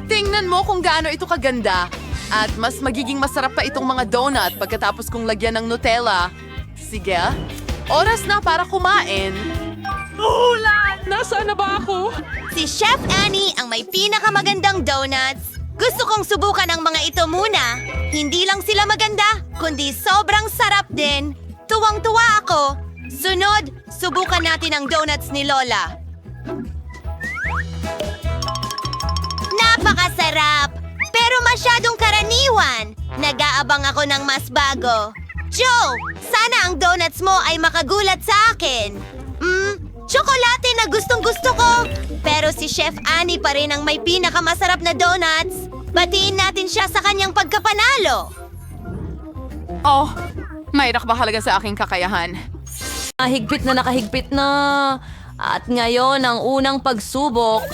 Tingnan mo kung gaano ito kaganda. At mas magiging masarap pa itong mga donut pagkatapos kong lagyan ng Nutella. Sige, oras na para kumain.
Nasaan na ba ako?
Si Chef Annie ang may pinakamagandang donuts. Gusto kong subukan ang mga ito muna. Hindi lang sila maganda, kundi sobrang sarap din. Tuwang-tuwa ako. Sunod, subukan natin ang donuts ni Lola. Napakasarap! Pero masyadong karaniwan. Nag-aabang ako ng mas bago. Joe, sana ang donuts mo ay makagulat sa akin. Tsokolate na gustong-gusto ko. Pero si Chef Annie pa rin ang may pinakamasarap na donuts. Batiin natin siya sa kanyang pagkapanalo.
Oh, may nakabahalaga sa aking kakayahan.
Higpit na nakahigpit na. At ngayon, ang unang pagsubok.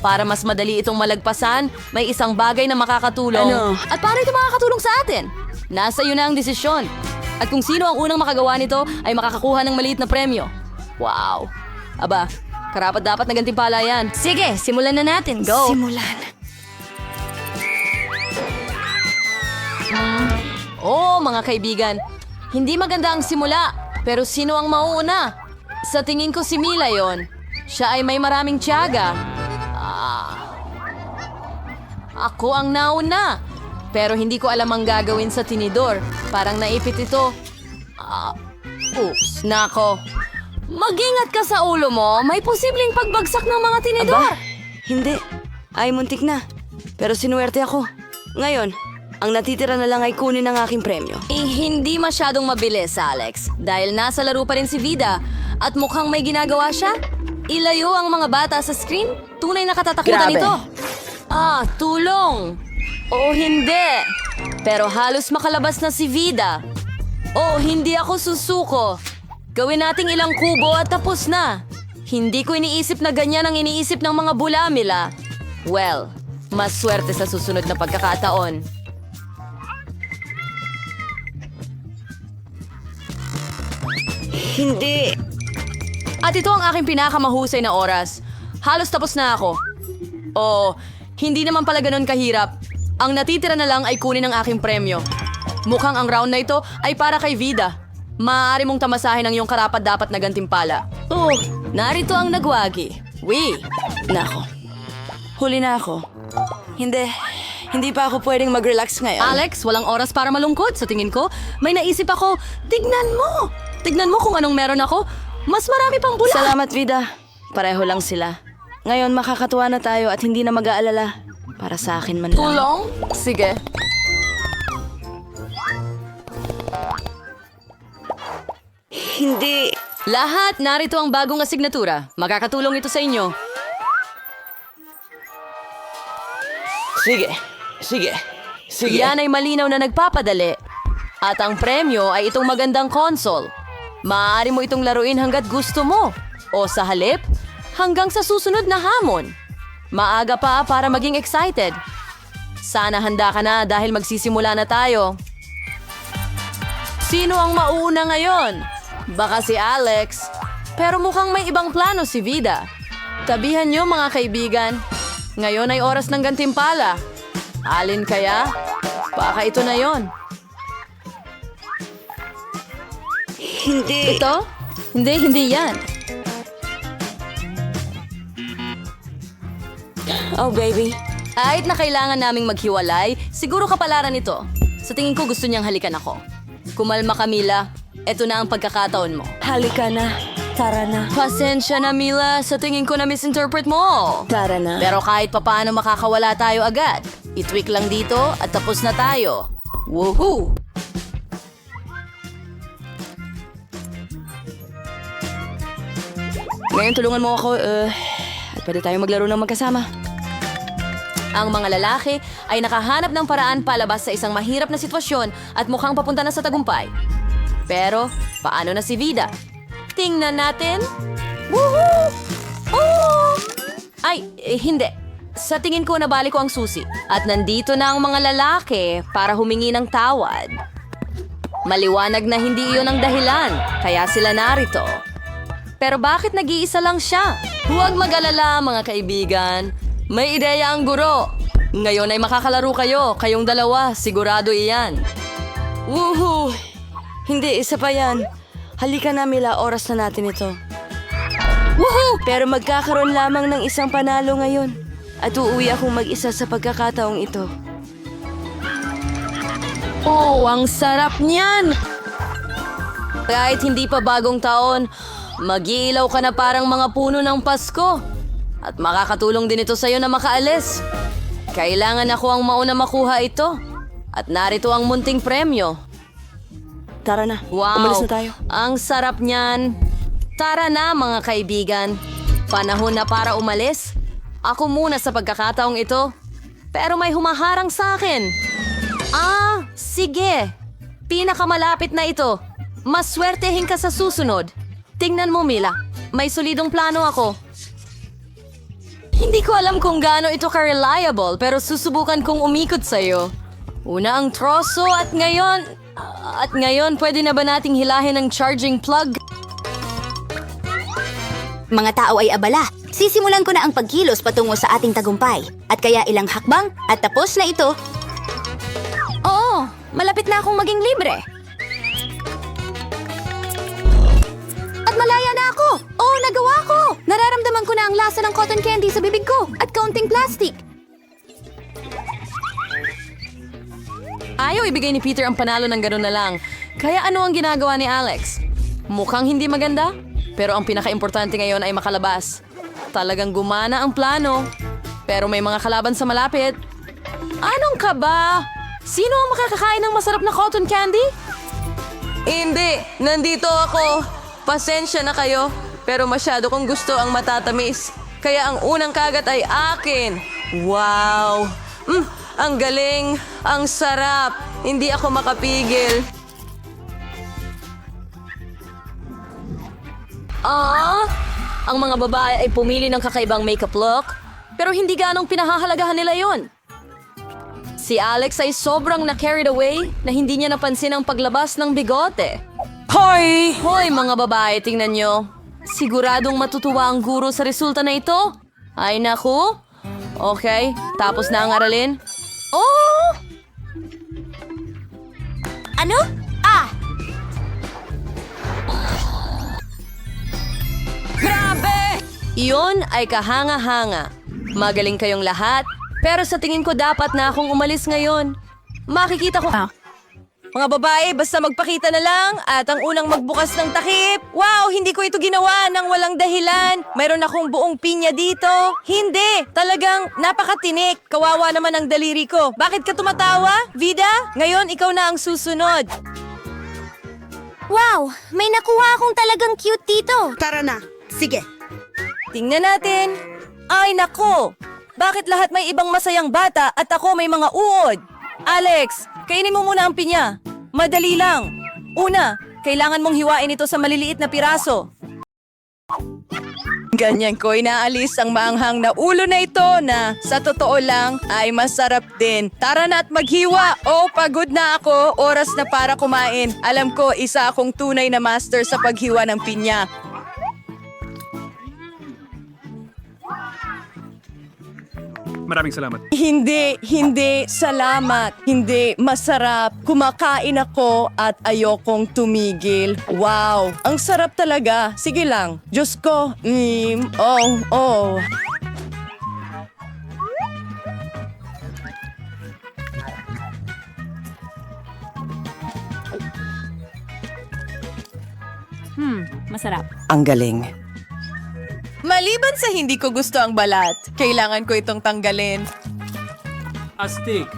Para mas madali itong malagpasan, may isang bagay na makakatulong. At paano ito makakatulong sa atin? Nasa iyo na ang desisyon. At kung sino ang unang makagawa nito, ay makakakuha ng maliit na premyo. Wow! Aba, karapat dapat na gantimpala yan.
Sige, simulan na natin. Go!
Oo, mga kaibigan. Hindi maganda ang simula, pero sino ang mauuna? Sa tingin ko si Mila yon. Siya ay may maraming tiyaga. Ako ang nauna. Pero hindi ko alam ang gagawin sa tinidor. Parang naipit ito. Oops, nako. Mag-ingat ka sa ulo mo. May posibleng pagbagsak ng mga tinidor.
Hindi. Ay, muntik na. Pero sinuwerte ako. Ngayon, ang natitira na lang ay kunin ang aking premyo.
Hindi masyadong mabilis, Alex. Dahil nasa laro pa rin si Vida. At mukhang may ginagawa siya. Ilayo ang mga bata sa screen. Tunay na katatakutan ito. Tulong! O hindi. Pero halos makalabas na si Vida. O hindi ako susuko. Gawin nating ilang kubo at tapos na. Hindi ko iniisip na ganyan ang iniisip ng mga bulamila. Well, mas swerte sa susunod na pagkakataon.
Hindi.
At ito ang aking pinakamahusay na oras. Halos tapos na ako. Oo, hindi naman pala ganun kahirap. Ang natitira na lang ay kunin ang aking premyo. Mukhang ang round na ito ay para kay Vida. Maaari mong tamasahin ang iyong karapat-dapat na gantimpala. Oh, narito ang nagwagi. Nako.
Huli na ako. Hindi pa ako pwedeng mag-relax ngayon.
Alex, walang oras para malungkot. Sa tingin ko, may naisip ako. Tignan mo! Tignan mo kung anong meron ako. Mas marami pang bula.
Salamat, Vida. Pareho lang sila. Ngayon, makakatuwa na tayo at hindi na mag-aalala. Para sa akin man lang.
Tulong? Sige.
Hindi.
Lahat, narito ang bagong asignatura. Makakatulong ito sa inyo.
Sige.
Yan ay malinaw na nagpapadali. At ang premyo ay itong magandang console. Maaari mo itong laruin hanggat gusto mo. O sa halip, hanggang sa susunod na hamon. Maaga pa para maging excited. Sana handa ka na dahil magsisimula na tayo. Sino ang mauuna ngayon? Baka si Alex. Pero mukhang may ibang plano si Vida. Tabihan niyo mga kaibigan. Ngayon ay oras ng gantimpala. Alin kaya? Baka ito na yon.
Hindi.
Ito? Hindi yan.
Oh, baby.
Kahit na kailangan naming maghiwalay, siguro kapalaran ito. Sa tingin ko gusto niyang halikan ako. Kumalma ka, Mila. Ito na ang pagkakataon mo.
Halika na. Tara na.
Pasensya na, Mila. Sa tingin ko na misinterpret mo.
Tara na.
Pero kahit papaano makakawala tayo agad. I-tweak lang dito at tapos na tayo. Woohoo!
Ngayon, tulungan mo ako. At pwede tayo maglaro ng magkasama.
Ang mga lalaki ay nakahanap ng paraan palabas sa isang mahirap na sitwasyon at mukhang papunta na sa tagumpay. Pero, paano na si Vida? Tingnan natin. Woohoo! Oh!
Hindi. Sa tingin ko nabalik ko ang susi. At nandito na ang mga lalaki para humingi ng tawad. Maliwanag na hindi iyon ang dahilan, kaya sila narito. Pero bakit nag-iisa lang siya? Huwag mag-alala, mga kaibigan. May ideya ang guro. Ngayon ay makakalaro kayo, kayong dalawa, sigurado iyan. Woohoo! Hindi, isa pa yan. Halika na, Mila, oras na natin ito. Woohoo! Pero magkakaroon lamang ng isang panalo ngayon. At uuwi akong mag-isa sa pagkakataong ito. Oh, ang sarap niyan! Kahit hindi pa bagong taon, mag-iilaw ka na parang mga puno ng Pasko. At makakatulong din ito sa'yo na makaalis. Kailangan ako ang mauna makuha ito. At narito ang munting premyo. Tara na, umalis na tayo. Ang sarap niyan. Tara na, mga kaibigan. Panahon na para umalis. Ako muna sa pagkakataong ito. Pero may humaharang sa akin. Sige. Pinakamalapit na ito. Maswertehin ka sa susunod. Tingnan mo, Mila. May solidong plano ako. Hindi ko alam kung gaano ito ka-reliable, pero susubukan kong umikot sa'yo. Una ang troso at ngayon, pwede na ba nating hilahin ang charging plug?
Mga tao ay abala. Sisimulan ko na ang pagkilos patungo sa ating tagumpay. At kaya ilang hakbang at tapos na ito.
Oo, malapit na akong maging libre.
At malaya na ako! Oo, nagawa ko! Nararamdaman ko na ang lasa ng cotton candy sa bibig ko at kaunting plastic.
Ayaw ibigay ni Peter ang panalo ng gano'n na lang. Kaya ano ang ginagawa ni Alex? Mukhang hindi maganda, pero ang pinaka-importante ngayon ay makalabas. Talagang gumana ang plano, pero may mga kalaban sa malapit. Anong kaba? Sino ang makakakain ng masarap na cotton candy? Hindi, nandito ako. Pasensya na kayo, pero masyado kong gusto ang matatamis. Kaya ang unang kagat ay akin. Wow! Ang galing! Ang sarap! Hindi ako makapigil. Ang mga babae ay pumili ng kakaibang makeup look, pero hindi ganong pinahahalagahan nila yon. Si Alex ay sobrang na-carried away na hindi niya napansin ang paglabas ng bigote. Hoy! Hoy, mga babae, tingnan nyo. Siguradong matutuwa ang guro sa resulta na ito. Ay, naku. Okay, tapos na ang aralin. Oh!
Ano?
Grabe! Iyon ay kahanga-hanga. Magaling kayong lahat, pero sa tingin ko dapat na akong umalis ngayon. Makikita ko... Mga babae, basta magpakita na lang at ang unang magbukas ng takip. Wow, hindi ko ito ginawa ng walang dahilan. Mayroon akong buong pinya dito. Hindi, talagang napakatinik. Kawawa naman ang daliri ko. Bakit ka tumatawa, Vida? Ngayon, ikaw na ang susunod.
Wow! May nakuha akong talagang cute dito.
Tara na. Sige.
Tingnan natin. Ay, nako! Bakit lahat may ibang masayang bata at ako may mga uod? Alex, kainin mo muna ang pinya. Madali lang. Una, kailangan mong hiwain ito sa maliliit na piraso. Ganyan ko inaalis ang maanghang na ulo na ito na sa totoo lang ay masarap din. Tara na at maghiwa. Oh, pagod na ako. Oras na para kumain. Alam ko, isa akong tunay na master sa paghiwa ng pinya.
Maraming salamat.
Hindi, salamat. Hindi, masarap. Kumakain ako at ayokong tumigil. Wow, ang sarap talaga. Sige lang. Diyos ko. Oh.
Masarap.
Ang galing. Maliban sa hindi ko gusto ang balat, kailangan ko itong tanggalin.
Astig.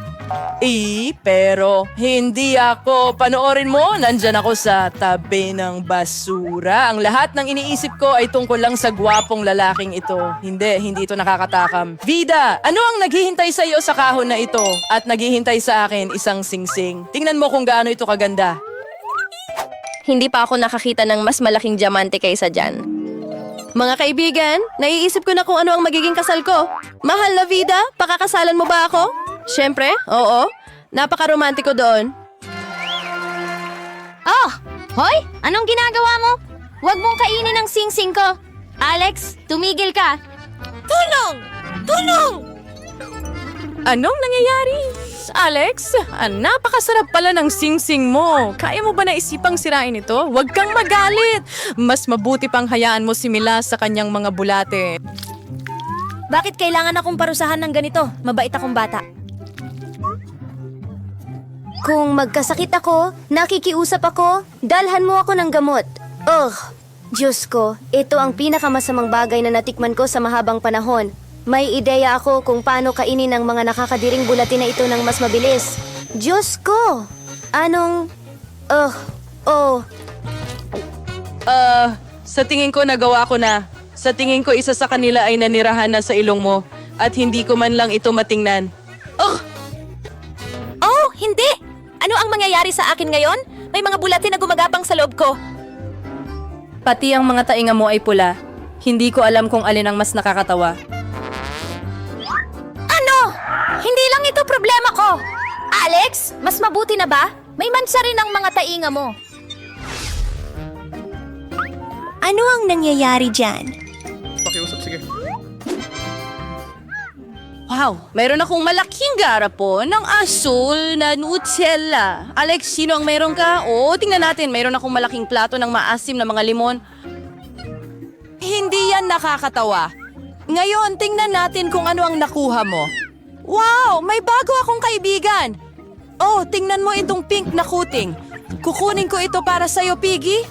Pero hindi ako. Panoorin mo, nandyan ako sa tabi ng basura. Ang lahat ng iniisip ko ay tungkol lang sa gwapong lalaking ito. Hindi ito nakakatakam. Vida, ano ang naghihintay sa iyo sa kahon na ito? At naghihintay sa akin isang singsing. Tingnan mo kung gaano ito kaganda.
Hindi pa ako nakakita ng mas malaking diamante kaysa dyan.
Mga kaibigan, naiisip ko na kung ano ang magiging kasal ko. Mahal na vida, pakakasalan mo ba ako? Siyempre, oo. Napaka-romantiko doon.
Oh! Hoy! Anong ginagawa mo? Huwag mong kainin ang sing-sing ko. Alex, tumigil ka. Tulong! Tulong!
Anong nangyayari? Alex, napakasarap pala ng sing-sing mo. Kaya mo ba naisipang sirain ito? Huwag kang magalit. Mas mabuti pang hayaan mo si Mila sa kanyang mga bulate.
Bakit kailangan akong parusahan ng ganito? Mabait akong bata. Kung magkasakit ako, nakikiusap ako, dalhan mo ako ng gamot. Diyos ko, ito ang pinakamasamang bagay na natikman ko sa mahabang panahon. May ideya ako kung paano kainin ang mga nakakadiring bulatin na ito ng mas mabilis. Diyos ko! Anong...
Sa tingin ko nagawa ko na. Sa tingin ko isa sa kanila ay nanirahan na sa ilong mo. At hindi ko man lang ito matingnan.
Oh, hindi! Ano ang mangyayari sa akin ngayon? May mga bulatin na gumagapang sa loob ko.
Pati ang mga tainga mo ay pula. Hindi ko alam kung alin ang mas nakakatawa.
Hindi lang ito problema ko! Alex, mas mabuti na ba? May mansa rin ang mga tainga mo.
Ano ang nangyayari dyan?
Pakiusap, sige.
Wow, mayroon akong malaking garapon ng asul na Nutella. Alex, sino ang mayroon ka? Oo, tingnan natin. Mayroon akong malaking plato ng maasim na mga limon. Hindi yan nakakatawa. Ngayon, tingnan natin kung ano ang nakuha mo. Wow, may bago akong kaibigan. Oh, tingnan mo itong pink na kuting. Kukunin ko ito para sa'yo, Piggy.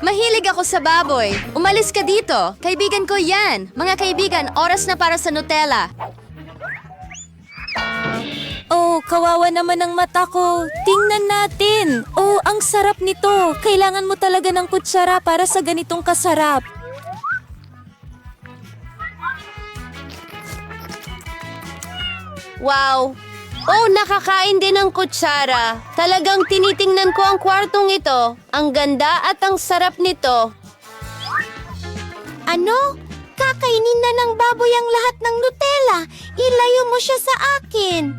Mahilig ako sa baboy. Umalis ka dito. Kaibigan ko yan. Mga kaibigan, oras na para sa Nutella. Oh, kawawa naman ang mata ko. Tingnan natin. Oh, ang sarap nito. Kailangan mo talaga ng kutsara para sa ganitong kasarap.
Wow! Oh, nakakain din ng kutsara. Talagang tinitingnan ko ang kwartong ito. Ang ganda at ang sarap nito. Ano? Kakainin na ng baboy ang lahat ng Nutella. Ilayo mo siya sa akin.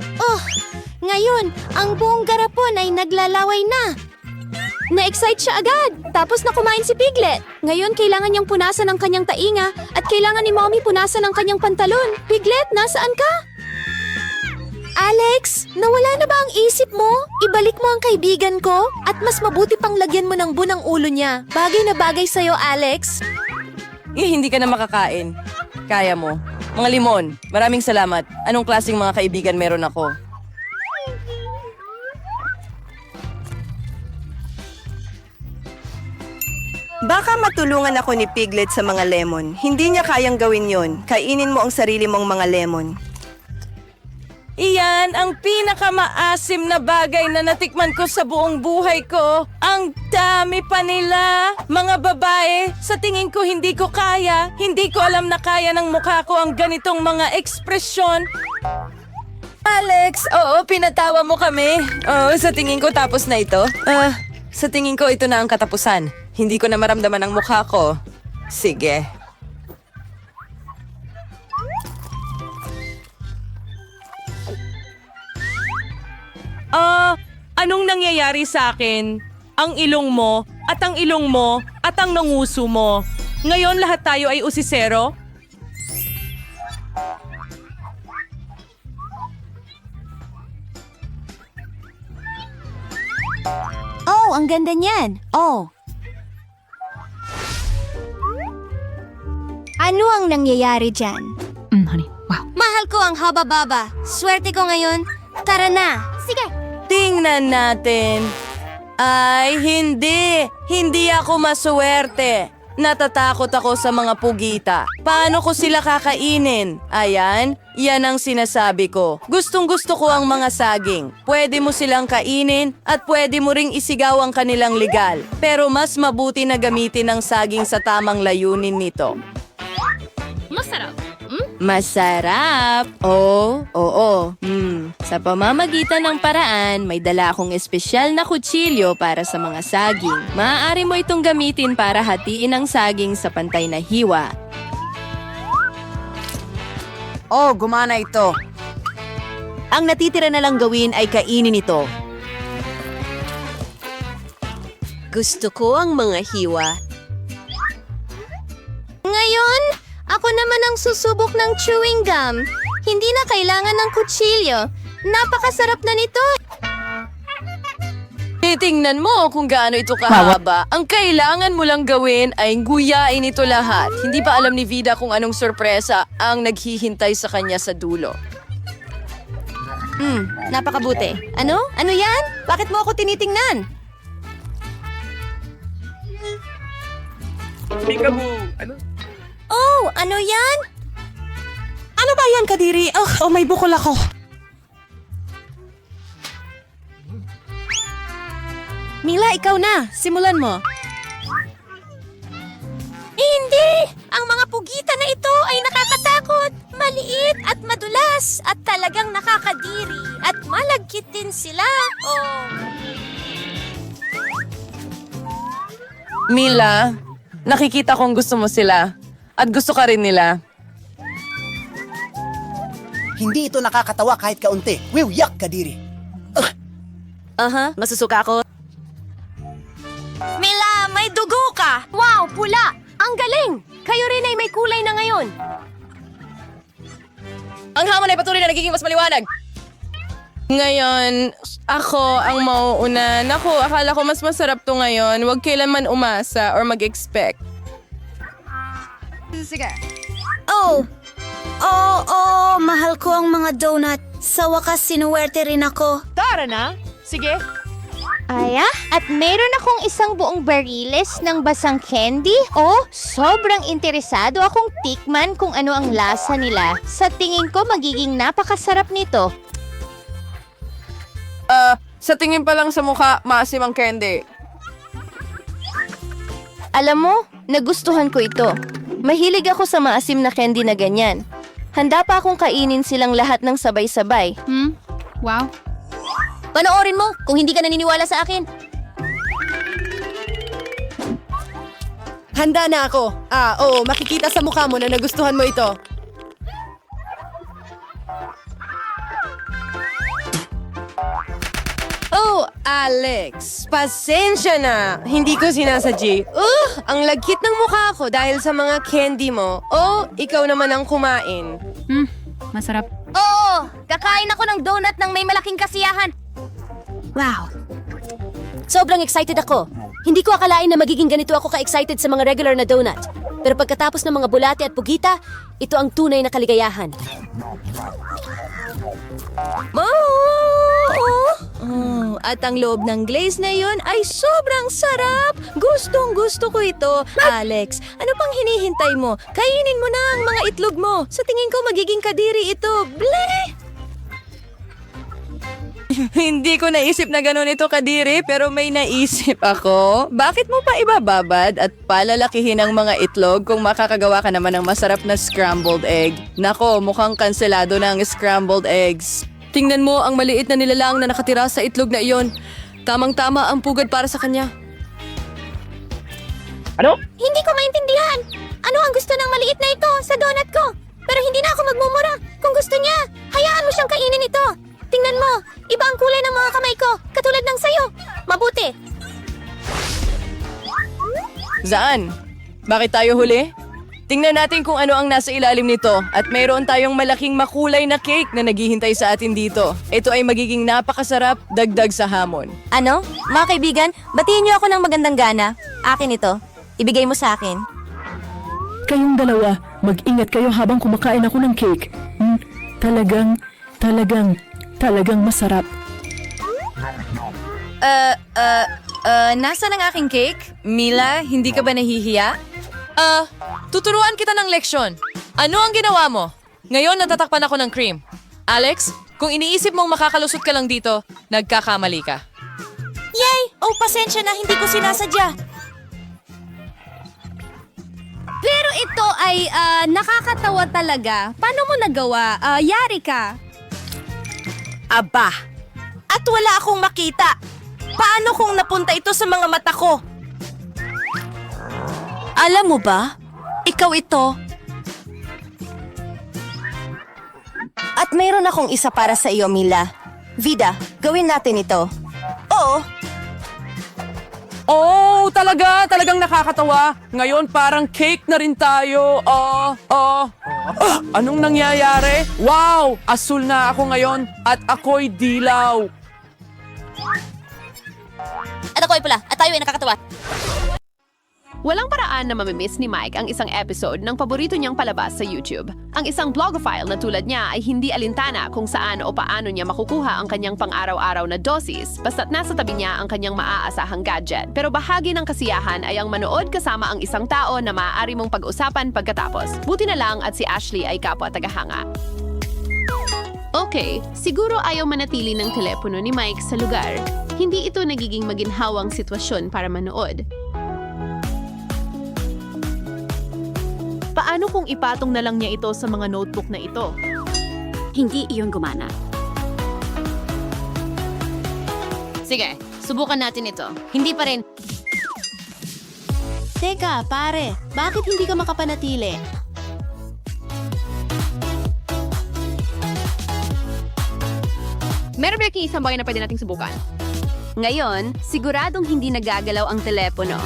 Ngayon, ang buong garapon ay naglalaway na.
Na-excite siya agad. Tapos na kumain si Piglet. Ngayon, kailangan niyang punasan ang kanyang tainga at kailangan ni Mommy punasan ang kanyang pantalon. Piglet, nasaan ka? Alex, nawala na ba ang isip mo? Ibalik mo ang kaibigan ko at mas mabuti pang lagyan mo ng bunang ulo niya. Bagay na bagay sa'yo, Alex.
Hindi ka na makakain. Kaya mo. Mga limon, maraming salamat. Anong klaseng mga kaibigan meron ako?
Baka matulungan ako ni Piglet sa mga lemon. Hindi niya kayang gawin yon. Kainin mo ang sarili mong mga lemon.
Iyan ang pinakamaasim na bagay na natikman ko sa buong buhay ko. Ang dami pa nila. Mga babae, sa tingin ko hindi ko kaya. Hindi ko alam na kaya ng mukha ko ang ganitong mga ekspresyon. Alex, oo, pinatawa mo kami. Oo, sa tingin ko tapos na ito. Sa tingin ko ito na ang katapusan. Hindi ko na maramdaman ang mukha ko. Sige. Anong nangyayari sa akin? Ang ilong mo, at ang ilong mo, at ang nanguso mo. Ngayon lahat tayo ay usisero?
Oh, ang ganda niyan. Oh. Ano ang nangyayari dyan?
Honey, wow.
Mahal ko ang haba-baba. Swerte ko ngayon. Tara na. Sige.
Tingnan natin. Ay, hindi. Hindi ako maswerte. Natatakot ako sa mga pugita. Paano ko sila kakainin? Ayan, yan ang sinasabi ko. Gustong-gusto ko ang mga saging. Pwede mo silang kainin at pwede mo ring isigaw ang kanilang legal. Pero mas mabuti na gamitin ang saging sa tamang layunin nito.
Masarap.
Masarap! Oo. Sa pamamagitan ng paraan, may dala akong espesyal na kutsilyo para sa mga saging. Maaari mo itong gamitin para hatiin ang saging sa pantay na hiwa.
Oh, gumana ito.
Ang natitira na lang gawin ay kainin ito. Gusto ko ang mga hiwa.
Ngayon, ako naman ang susubok ng chewing gum. Hindi na kailangan ng kutsilyo. Napakasarap na nito.
Titingnan mo kung gaano ito kahaba. Ang kailangan mo lang gawin ay guyain ito lahat. Hindi pa alam ni Vida kung anong sorpresa ang naghihintay sa kanya sa dulo.
Napakabuti. Ano? Ano yan? Bakit mo ako tinitingnan?
Peekaboo! Ano?
Oh, ano yan?
Ano ba yan, Kadiri? Oh, may bukol ako.
Mila, ikaw na. Simulan mo.
Hindi! Ang mga pugita na ito ay nakakatakot, maliit at madulas at talagang nakakadiri at malagkit din sila. Oh.
Mila, nakikita kong gusto mo sila. At gusto ka rin nila.
Hindi ito nakakatawa kahit kaunti. Yak, Kadiri.
Masusuka ako.
Mila, may dugo ka! Wow, pula! Ang galing! Kayo rin ay may kulay na ngayon.
Ang hamon ay patuloy na nagiging mas maliwanag. Ngayon, ako ang mauuna. Naku, akala ko mas masarap to ngayon. Huwag kailanman umasa or mag-expect.
Sige.
Oh, mahal ko ang mga donut. Sa wakas, sinuwerte rin ako.
Tara na. Sige.
Aya, at meron akong isang buong bariles ng basang candy. Oh, sobrang interesado akong tikman kung ano ang lasa nila. Sa tingin ko, magiging napakasarap nito.
Sa tingin pa lang sa mukha, maasim ang candy.
Alam mo, nagustuhan ko ito. Mahilig ako sa maasim na candy na ganyan. Handa pa akong kainin silang lahat ng sabay-sabay.
Wow.
Panoorin mo kung hindi ka naniniwala sa akin.
Handa na ako. Oo, makikita sa mukha mo na nagustuhan mo ito. Oh, Alex, pasensya na. Hindi ko sinasadyi. Ang lagkit ng mukha ko dahil sa mga candy mo. Oh, ikaw naman ang kumain.
Masarap.
Oo, kakain ako ng donut ng may malaking kasiyahan.
Wow.
Sobrang excited ako. Hindi ko akalain na magiging ganito ako ka-excited sa mga regular na donut. Pero pagkatapos ng mga bulate at pugita, ito ang tunay na kaligayahan.
At ang loob ng glaze na yun ay sobrang sarap. Gustong-gusto ko ito. Alex, ano pang hinihintay mo? Kainin mo na ang mga itlog mo. Sa tingin ko magiging kadiri ito. Bleh! Hindi ko naisip na gano'n ito kadiri, pero may naisip ako. Bakit mo pa ibababad at palalakihin ang mga itlog kung makakagawa ka naman ng masarap na scrambled egg? Nako, mukhang kanselado na ang scrambled eggs. Tingnan mo ang maliit na nilalang na nakatira sa itlog na iyon. Tamang-tama ang pugad para sa kanya.
Hindi ko maintindihan. Ano ang gusto ng maliit na ito sa donut ko? Pero hindi na ako magmumura. Kung gusto niya, hayaan mo siyang kainin ito. Tingnan mo, iba ang kulay ng mga kamay ko, katulad ng sayo. Mabuti.
Zaan? Bakit tayo huli? Tingnan natin kung ano ang nasa ilalim nito at mayroon tayong malaking makulay na cake na naghihintay sa atin dito. Ito ay magiging napakasarap, dagdag sa hamon.
Ano? Mga kaibigan, batiin niyo ako ng magandang gana. Akin ito. Ibigay mo sa akin.
Kayong dalawa, mag-ingat kayo habang kumakain ako ng cake. Talagang masarap.
Nasaan ang aking cake? Mila, hindi ka ba nahihiya? Tuturuan kita ng leksyon. Ano ang ginawa mo? Ngayon natatakpan ako ng cream. Alex, kung iniisip mong makakalusot ka lang dito, nagkakamali ka.
Yay! Oh, pasensya na, hindi ko sinasadya.
Pero ito ay nakakatawa talaga. Paano mo nagawa? Yari ka.
Aba! At wala akong makita! Paano kung napunta ito sa mga mata ko? Alam mo ba? Ikaw ito.
At mayroon akong isa para sa iyo, Mila. Vida, gawin natin ito. Oo,
Oh, talagang nakakatawa. Ngayon parang cake na rin tayo. Anong nangyayari? Wow, asul na ako ngayon at ako'y dilaw.
At ako ay pula. At tayo ay nakakatawa.
Walang paraan na mamimiss ni Mike ang isang episode ng paborito niyang palabas sa YouTube. Ang isang blogophile na tulad niya ay hindi alintana kung saan o paano niya makukuha ang kanyang pang-araw-araw na dosis basta't nasa tabi niya ang kanyang maaasahang gadget. Pero bahagi ng kasiyahan ay ang manood kasama ang isang tao na maaari mong pag-usapan pagkatapos. Buti na lang at si Ashley ay kapwa tagahanga. Okay, siguro ayaw manatili ng telepono ni Mike sa lugar. Hindi ito nagiging maginhawang sitwasyon para manood. Paano kung ipatong na lang niya ito sa mga notebook na ito?
Hindi iyon gumana. Sige, subukan natin ito. Hindi pa rin. Teka, pare. Bakit hindi ka makapanatili?
Meron ba isang bagay na pwede nating subukan?
Ngayon, siguradong hindi nagagalaw ang telepono.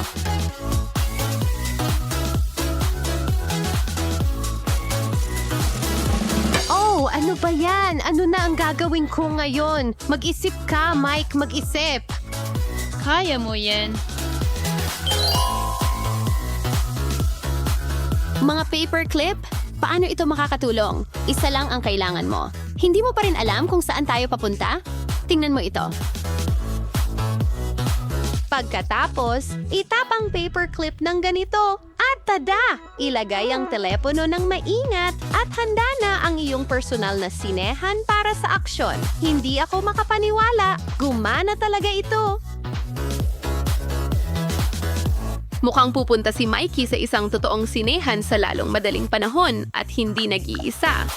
Oh, ano ba yan? Ano na ang gagawin ko ngayon? Mag-isip ka, Mike, mag-isip. Kaya mo yan.
Mga paperclip? Paano ito makakatulong? Isa lang ang kailangan mo. Hindi mo pa rin alam kung saan tayo papunta? Tingnan mo ito.
Pagkatapos, itapang paperclip ng ganito. At tada! Ilagay ang telepono ng maingat at handa na ang iyong personal na sinehan para sa aksyon. Hindi ako makapaniwala. Gumana talaga ito. Mukhang pupunta si Mikey sa isang totoong sinehan sa lalong madaling panahon at hindi nag-iisa.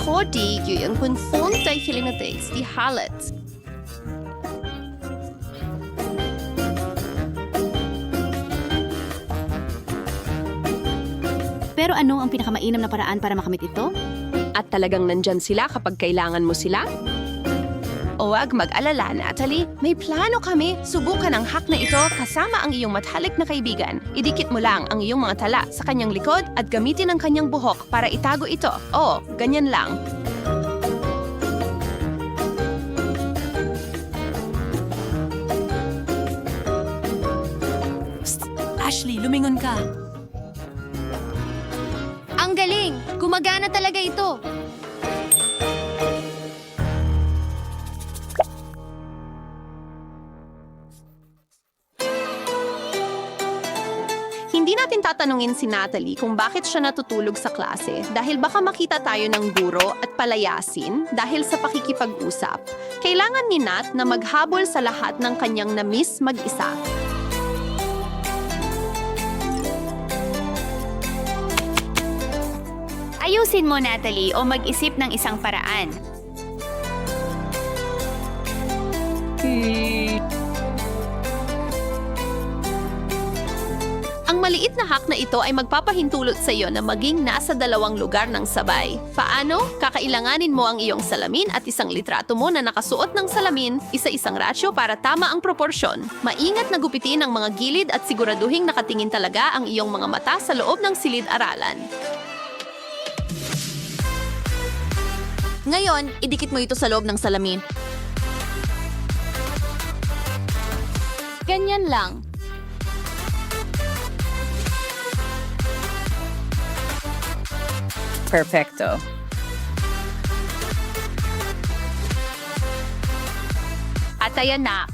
Cody, yung punpunta hilinates di halat.
Pero ano ang pinakamainam na paraan para makamit ito?
At talagang nandyan sila kapag kailangan mo sila? Huwag mag-alala, Natalie. May plano kami. Subukan ang hack na ito kasama ang iyong matalik na kaibigan. Idikit mo lang ang iyong mga tala sa kanyang likod at gamitin ang kanyang buhok para itago ito. Oo, ganyan lang.
Psst, Ashley, lumingon ka.
Ang galing! Gumagana talaga ito!
Hindi natin tatanungin si Natalie kung bakit siya natutulog sa klase dahil baka makita tayo ng guro at palayasin dahil sa pakikipag-usap. Kailangan ni Nat na maghabol sa lahat ng kanyang na-miss mag-isa.
Ayusin mo, Natalie, o mag-isip ng isang paraan.
Ang maliit na hack na ito ay magpapahintulot sa iyo na maging nasa dalawang lugar ng sabay. Paano? Kakailanganin mo ang iyong salamin at isang litrato mo na nakasuot ng salamin, isa-isang rasyo para tama ang proporsyon. Maingat na gupitin ang mga gilid at siguraduhing nakatingin talaga ang iyong mga mata sa loob ng silid-aralan.
Ngayon, idikit mo ito sa loob ng salamin. Ganyan lang.
Perfecto.
At ayan na.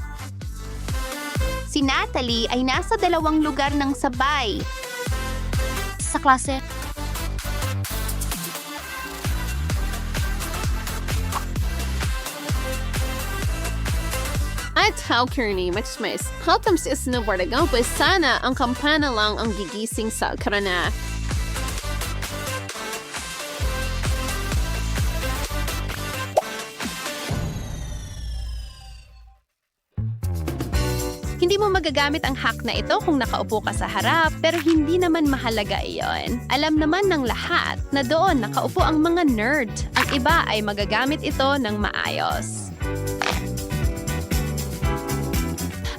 Si Natalie ay nasa dalawang lugar ng sabay.
Sa klase.
At how Kearney, mas haltam si Isnawardagang, pues sana ang kampana lang ang gigising sa karana. Hindi mo magagamit ang hack na ito kung nakaupo ka sa harap, pero hindi naman mahalaga iyon. Alam naman ng lahat na doon nakaupo ang mga nerd. Ang iba ay magagamit ito ng maayos.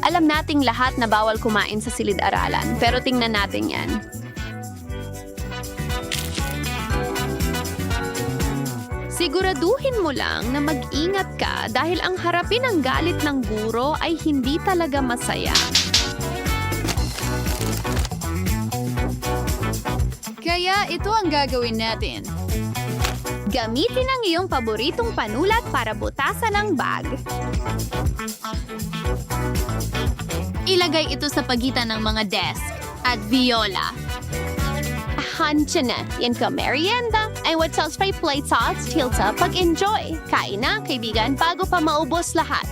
Alam nating lahat na bawal kumain sa silid-aralan, pero tingnan natin yan. Siguraduhin mo lang na mag-ingat ka dahil ang harapin ang galit ng guro ay hindi talaga masaya.
Kaya ito ang gagawin natin.
Gamitin ang iyong paboritong panulat para butasan ang bag. Ilagay ito sa pagitan ng mga desk at viola. Hansya na, yan ka merienda. Ay what else by plate sauce, tilta, pag-enjoy. Kain na, kaibigan, bago pa maubos lahat.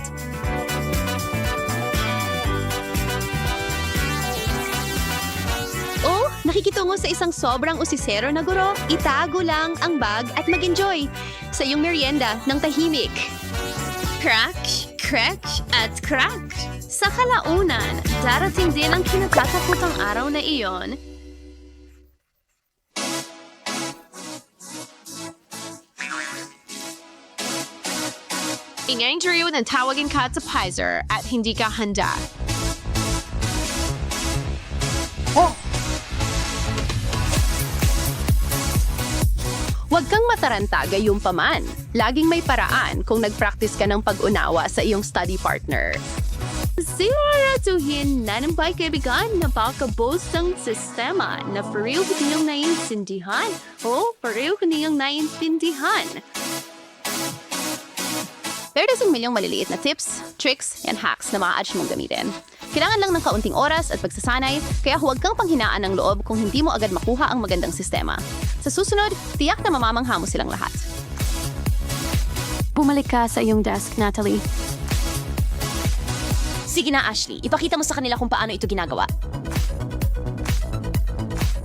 Oh, nakikitungo sa isang sobrang usisero na guro, itago lang ang bag at mag-enjoy sa iyong merienda ng tahimik. Crack, crack, at crack. Sa kalaunan, darating din ang kinatatakutang araw na iyon.
Ing-injury ng tawagin ka sa Pizer at hindi ka handa. Huwag kang mataranta gayunpaman. Laging may paraan kung nag-practice ka ng pag-unawa sa iyong study partner. Siguraduhin na ng kaibigan na pakabos ng sistema na pareho niyong naiintindihan. Pareho niyong naiintindihan. Pero dasing milyong maliliit na tips, tricks, and hacks na maaari mong gamitin. Kailangan lang ng kaunting oras at pagsasanay, kaya huwag kang panghinaan ng loob kung hindi mo agad makuha ang magandang sistema. Sa susunod, tiyak na mamamangha mo silang lahat.
Bumalik ka sa iyong desk, Natalie.
Sige na, Ashley. Ipakita mo sa kanila kung paano ito ginagawa.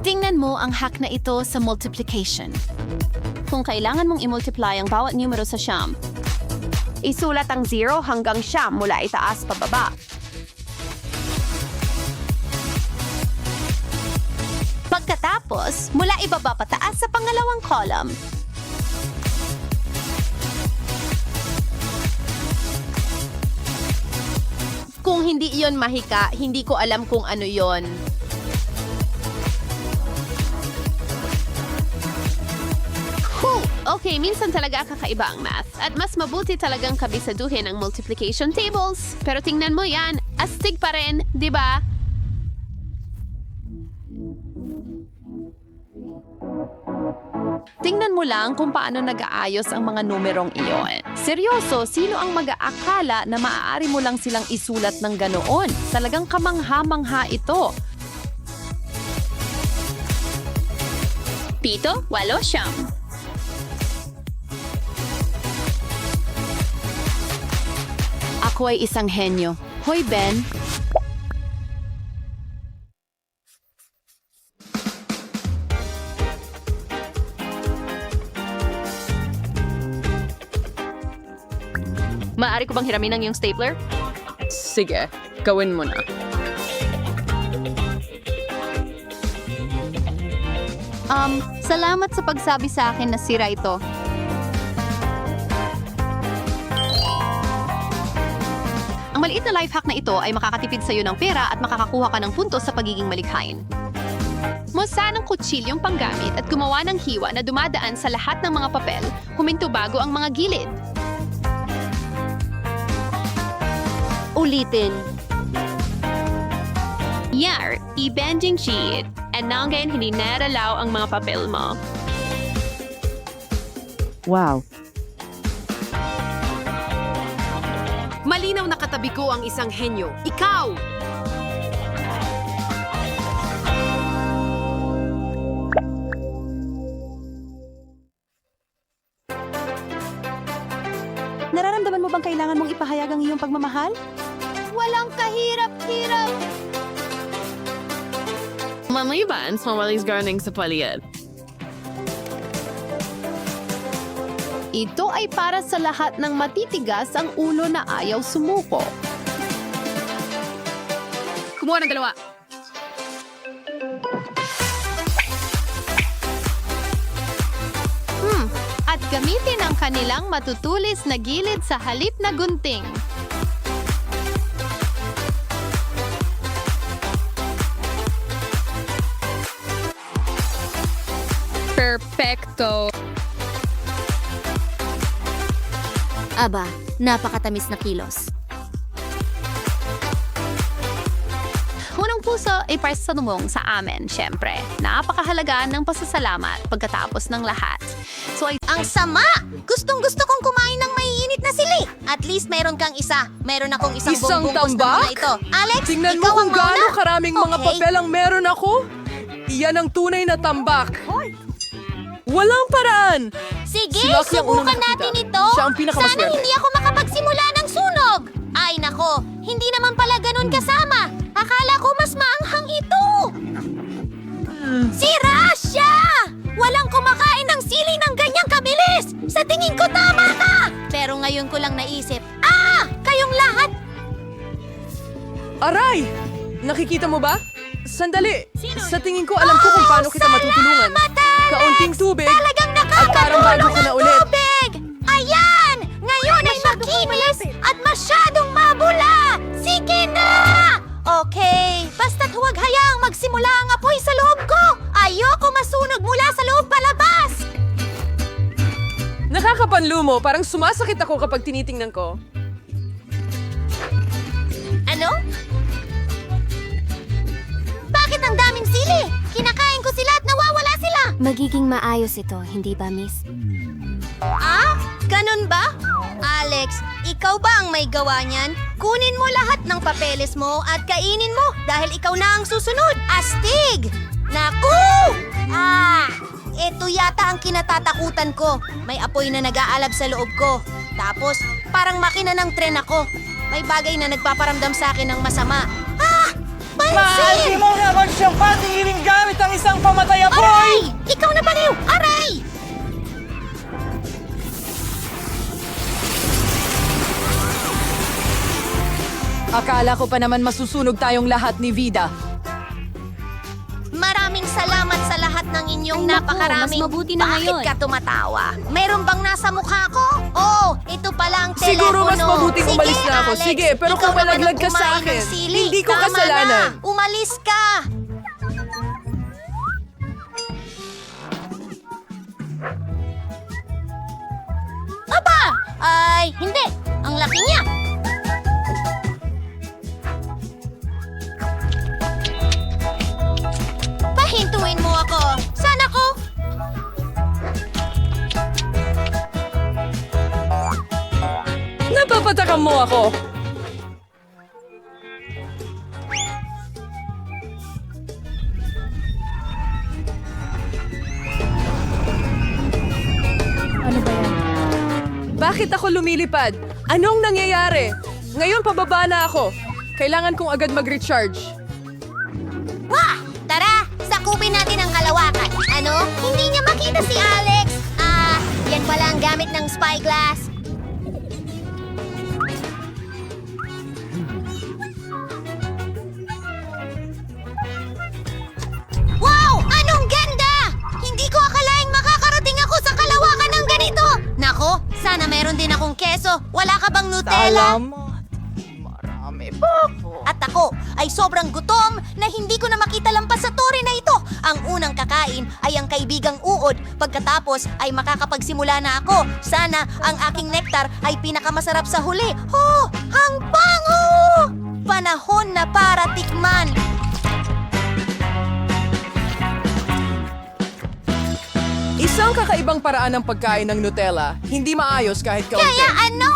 Tingnan mo ang hack na ito sa multiplication.
Kung kailangan mong i-multiply ang bawat numero sa siyam, isulat ang 0 hanggang siyam mula itaas pababa.
Pagkatapos, mula ibaba pataas sa pangalawang column.
Kung hindi iyon mahika, hindi ko alam kung ano iyon. Okay, minsan talaga kakaiba ang math. At mas mabuti talagang kabisaduhin ang multiplication tables. Pero tingnan mo yan, astig pa rin, di ba? Tingnan mo lang kung paano nag-aayos ang mga numerong iyon. Seryoso, sino ang mag-aakala na maaari mo lang silang isulat ng ganoon? Talagang kamangha-mangha ito.
7, 8, 9.
Ako ay isang henyo. Hoy, Ben.
Maaari ko bang hiramin ang iyong stapler?
Sige, gawin mo na.
Salamat sa pagsabi sa akin na sira ito.
Ang maliit na life hack na ito ay makakatipid sa iyo ng pera at makakakuha ka ng puntos sa pagiging malikhain. Musa ng kutsilyong panggamit at gumawa ng hiwa na dumadaan sa lahat ng mga papel, huminto bago ang mga gilid.
Ulitin. Yar, i-bending sheet. At now ngayon hindi naralaw ang mga papel mo.
Wow.
Malinaw na katabi ko ang isang henyo. Ikaw!
Nararamdaman mo bang kailangan mong ipahayag ang iyong pagmamahal?
Ang kahirap-hirap!
Maliban sa malis garning sa palian.
Ito ay para sa lahat ng matitigas ang ulo na ayaw sumuko.
Kumuha ng dalawa.
At gamitin ang kanilang matutulis na gilid sa halip na gunting.
Perfecto.
Aba, napakatamis na kilos.
Unang puso ay para sa tumong sa amin, syempre. Napakahalaga ng pasasalamat pagkatapos ng lahat. So ay
Ang sama! Gustong-gusto kong kumain ng maiinit na sili. At least meron kang isa. Meron akong isang bongbong gusto
tambak?
muna ito. Alex,
Tingnan mo
ikaw
kung
ang mauna.
gaano karaming mga
Okay.
papel ang meron ako. Iyan ang tunay na tambak. Walang paraan!
Sige,
Si Lucky ang unang
subukan
nakakita.
natin ito.
Siya ang pinakamaswerte.
Sana hindi ako makapagsimula ng sunog. Ay nako, hindi naman pala ganun kasama. Akala ko mas maanghang ito. Si Rasha! Walang kumakain ng sili ng ganyang kabilis. Sa tingin ko tama ka. Pero ngayon ko lang naisip, kayong lahat.
Aray! Nakikita mo ba? Sandali. Sa tingin ko, alam ko kung paano kita matutulungan. Kaunting tubig
Talagang
at parang bago
nakakatulong
ka na
ang
ulit.
tubig! Ayan! Ngayon ay makinis at masyadong mabula! Sige na! Okay, basta't huwag hayaang magsimula ang apoy sa loob ko! Ayoko masunog mula sa loob palabas!
Nakakapanlo mo, parang sumasakit ako kapag tinitingnan ko.
Ano? Bakit ang daming sili? Kinakain ko sila at nawawala sila!
Magiging maayos ito, hindi ba, miss?
Ganun ba? Alex, ikaw ba ang may gawa niyan? Kunin mo lahat ng papeles mo at kainin mo dahil ikaw na ang susunod. Astig! Naku! Ito yata ang kinatatakutan ko. May apoy na nag-aalab sa loob ko. Tapos, parang makina ng tren ako. May bagay na nagpaparamdam sa akin ng masama. Pansin!
mo naman siyang patiiling gamit ang isang pamatay
Aray! Ikaw na baliw! Aray!
Akala ko pa naman masusunog tayong lahat ni Vida.
Maraming salamat sa lahat ng inyong
Ay, naku,
napakaraming...
mas mabuti na
Bakit
ngayon.
ka tumatawa? Meron bang nasa mukha ko? Oh, ito pala ang telepono.
Siguro mas mabuting umalis na ako.
Alex,
Sige, pero
ikaw
kung
naman ang
malaglag ka sa
kumain
akin,
ng sili.
hindi ko
Tama
kasalanan.
Na. Umalis ka! Aba! Ay, hindi. Ang laki niya. Pahintuin mo ako. Sana ko.
Napapatakan mo ako.
Ano ba yan?
Bakit ako lumilipad? Anong nangyayari? Ngayon pababa na ako. Kailangan kong agad mag-recharge.
Wah! Tara, sakupin natin ang kalawakan. Ano? Hindi niya makita si Alex. Yan pala ang gamit ng spyglass. Wow! Anong ganda! Hindi ko akalaing makakarating ako sa kalawakan ng ganito. Nako, sana meron din akong keso. Wala ka bang Nutella?
Marami pa ako.
At ako ay sobrang gutom na hindi ko na makita lampas sa tore na ito. Ang unang kakain ay ang kaibigang uod. Pagkatapos ay makakapagsimula na ako. Sana ang aking nektar ay pinakamasarap sa huli. Oh, ang bango! Panahon na para tikman.
Isang kakaibang paraan ng pagkain ng Nutella. Hindi maayos kahit kaunti.
Kaya ano?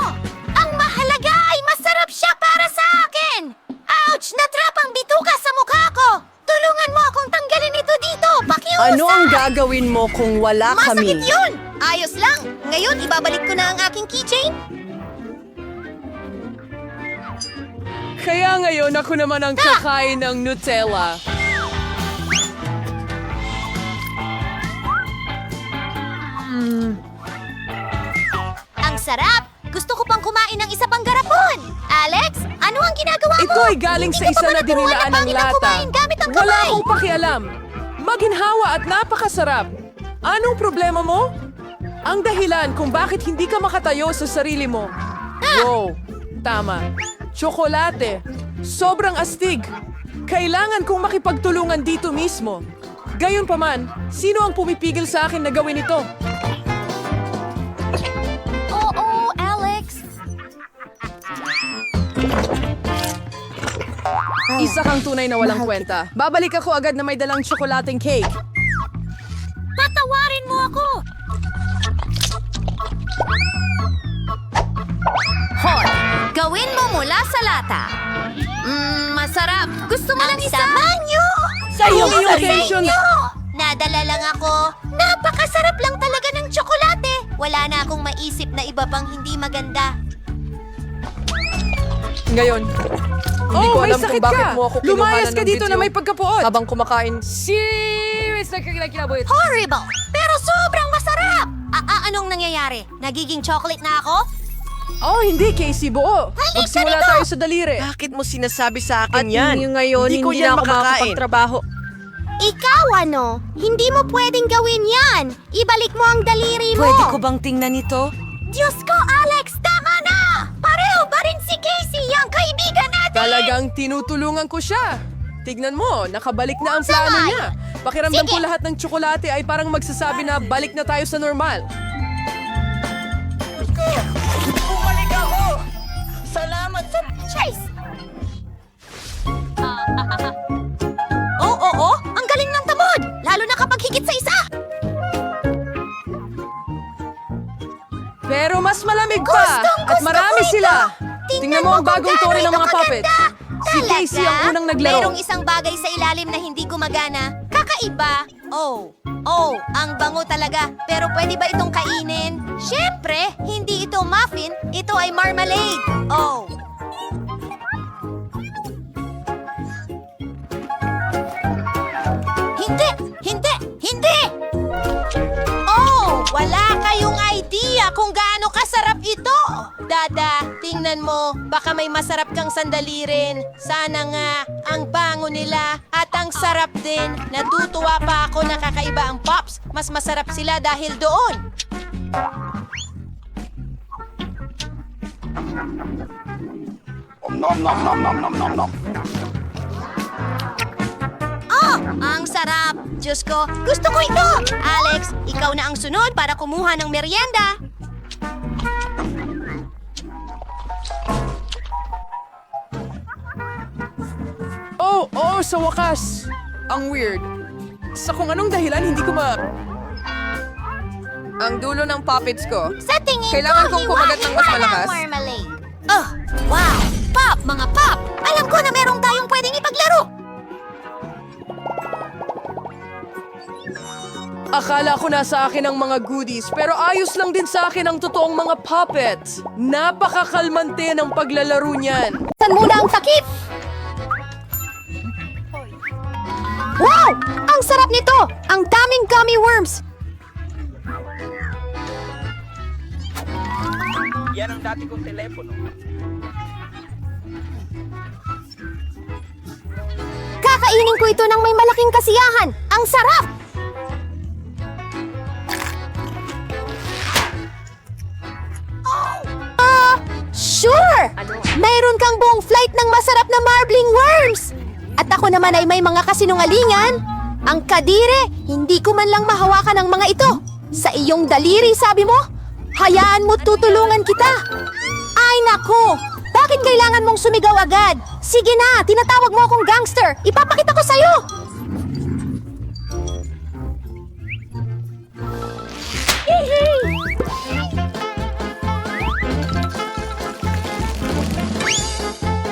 Ang mahalaga ay masarap siya para sa akin! Ouch! Natrap ang bituka sa mukha ko! Tulungan mo akong tanggalin ito dito! Pakiusap!
Ano ang gagawin mo kung wala kami?
Masakit yun! Ayos lang! Ngayon, ibabalik ko na ang aking keychain.
Kaya ngayon ako naman ang kakain ng Nutella.
Ang sarap! Gusto ko pang kumain ng isa pang garapon! Alex, ano ang ginagawa mo?
Ito ay galing sa isa na dinilaan ng lata. Wala akong pakialam. Maginhawa at napakasarap. Anong problema mo? Ang dahilan kung bakit hindi ka makatayo sa sarili mo. Wow, tama. Tsokolate. Sobrang astig. Kailangan kong makipagtulungan dito mismo. Gayunpaman, sino ang pumipigil sa akin na gawin ito?
Oo, Alex.
Isa kang tunay na walang kwenta. Babalik ako agad na may dalang tsokolating cake.
Patawarin mo ako!
Hoy, gawin mo mula sa lata. Masarap. Gusto mo ng isa?
Sama nyo!
Sa iyong attention.
Nadala lang ako. Napakasarap lang talaga ng tsokolate. Wala na akong maisip na iba pang hindi maganda.
Ngayon, hindi ko
may
alam
sakit
kung bakit
ka.
mo ako kinuhanan
Lumayas ka
ng
dito
video
na may pagkapuot.
habang kumakain.
Serious na kinabuhit.
Horrible! Pero sobrang masarap! Anong nangyayari? Nagiging chocolate na ako?
Oh, hindi, Casey, buo.
Halika
Magsimula
dito!
tayo sa daliri.
Bakit mo sinasabi sa akin
At
yan?
ngayon,
Hindi ko
hindi
yan
na ako
makakain.
makakapagtrabaho.
Ikaw ano? Hindi mo pwedeng gawin yan! Ibalik mo ang daliri mo!
Pwede ko bang tingnan ito?
Diyos ko, Alex! Tama na! Pareho ba rin si Casey, ang kaibigan natin?
Talagang tinutulungan ko siya. Tignan mo, nakabalik na ang plano
Sabay.
niya. Pakiramdam
Sige.
ko lahat ng tsokolate ay parang magsasabi na balik na tayo sa normal.
Bumalik ako! Salamat sa...
Chase! Oo, ang galing ng tamod! Lalo na kapag higit sa isa!
Pero mas malamig pa!
Gustong-gusto
At marami
ko ito!
sila!
Tingnan
Tingnan mo ang
kung
bagong
gaano
tore ng
ito
mga
kaganda!
puppets. Si
Talaga?
Casey ang unang naglaro.
Merong isang bagay sa ilalim na hindi gumagana. Kakaiba. Oh, ang bango talaga. Pero pwede ba itong kainin? Syempre, hindi ito muffin. Ito ay marmalade. Oh. Hindi! Oh, wala kayong idea kung gaano kasarap ito. Dada, tingnan mo. Baka may masarap kang sandali rin. Sana nga, ang bango nila at ang sarap din. Natutuwa pa ako na kakaiba ang Pops. Mas masarap sila dahil doon. Oh, ang sarap! Diyos ko, gusto ko ito! Alex, ikaw na ang sunod para kumuha ng merienda.
Oh, sa wakas. Ang weird. Sa kung anong dahilan, hindi ko Ang dulo ng puppets ko.
Sa tingin
Kailangan
ko,
kong kumagat ng mas
hiwa-hiwa
malakas.
ng marmalade. Oh, wow! Pop, mga pop! Alam ko na merong tayong pwedeng ipaglaro!
Akala ko na sa akin ang mga goodies, pero ayos lang din sa akin ang totoong mga puppets. Napakakalmante ng paglalaro niyan.
San muna ang takip! Wow! Ang sarap nito! Ang daming gummy worms!
Yan ang dati kong telepono.
Kakainin ko ito ng may malaking kasiyahan! Ang sarap! Sure! Mayroon kang buong flight ng masarap na marbling worms! At ako naman ay may mga kasinungalingan. Ang kadire, hindi ko man lang mahawakan ang mga ito. Sa iyong daliri, sabi mo? Hayaan mo tutulungan kita. Ay nako! Bakit kailangan mong sumigaw agad? Sige na, tinatawag mo akong gangster. Ipapakita ko sa'yo!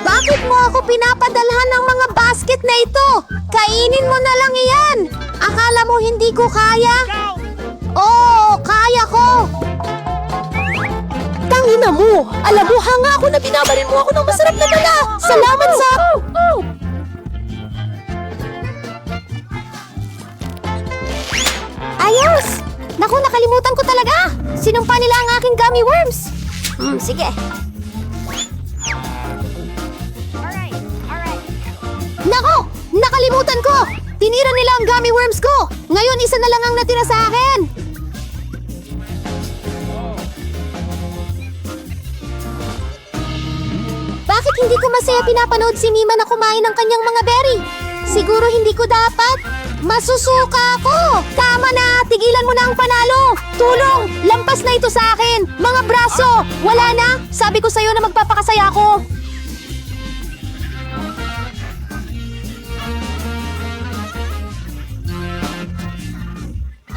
Bakit mo ako pinapadalhan ng mga basket na ito? Kainin mo na lang iyan! Akala mo hindi ko kaya? Oo, kaya ko! ang ina mo! Alam mo, hanga ako na binabarin mo ako ng masarap na dala! Salamat sa... Ayos! Naku, nakalimutan ko talaga! Sinumpa nila ang aking gummy worms! Sige. Nako! Nakalimutan ko! Tinira nila ang gummy worms ko! Ngayon, isa na lang ang natira sa akin! Bakit hindi ko masaya pinapanood si Mima na kumain ng kanyang mga berry? Siguro hindi ko dapat. Masusuka ako! Tama na! Tigilan mo na ang panalo! Tulong! Lampas na ito sa akin! Mga braso! Wala na! Sabi ko sa'yo na magpapakasaya ako!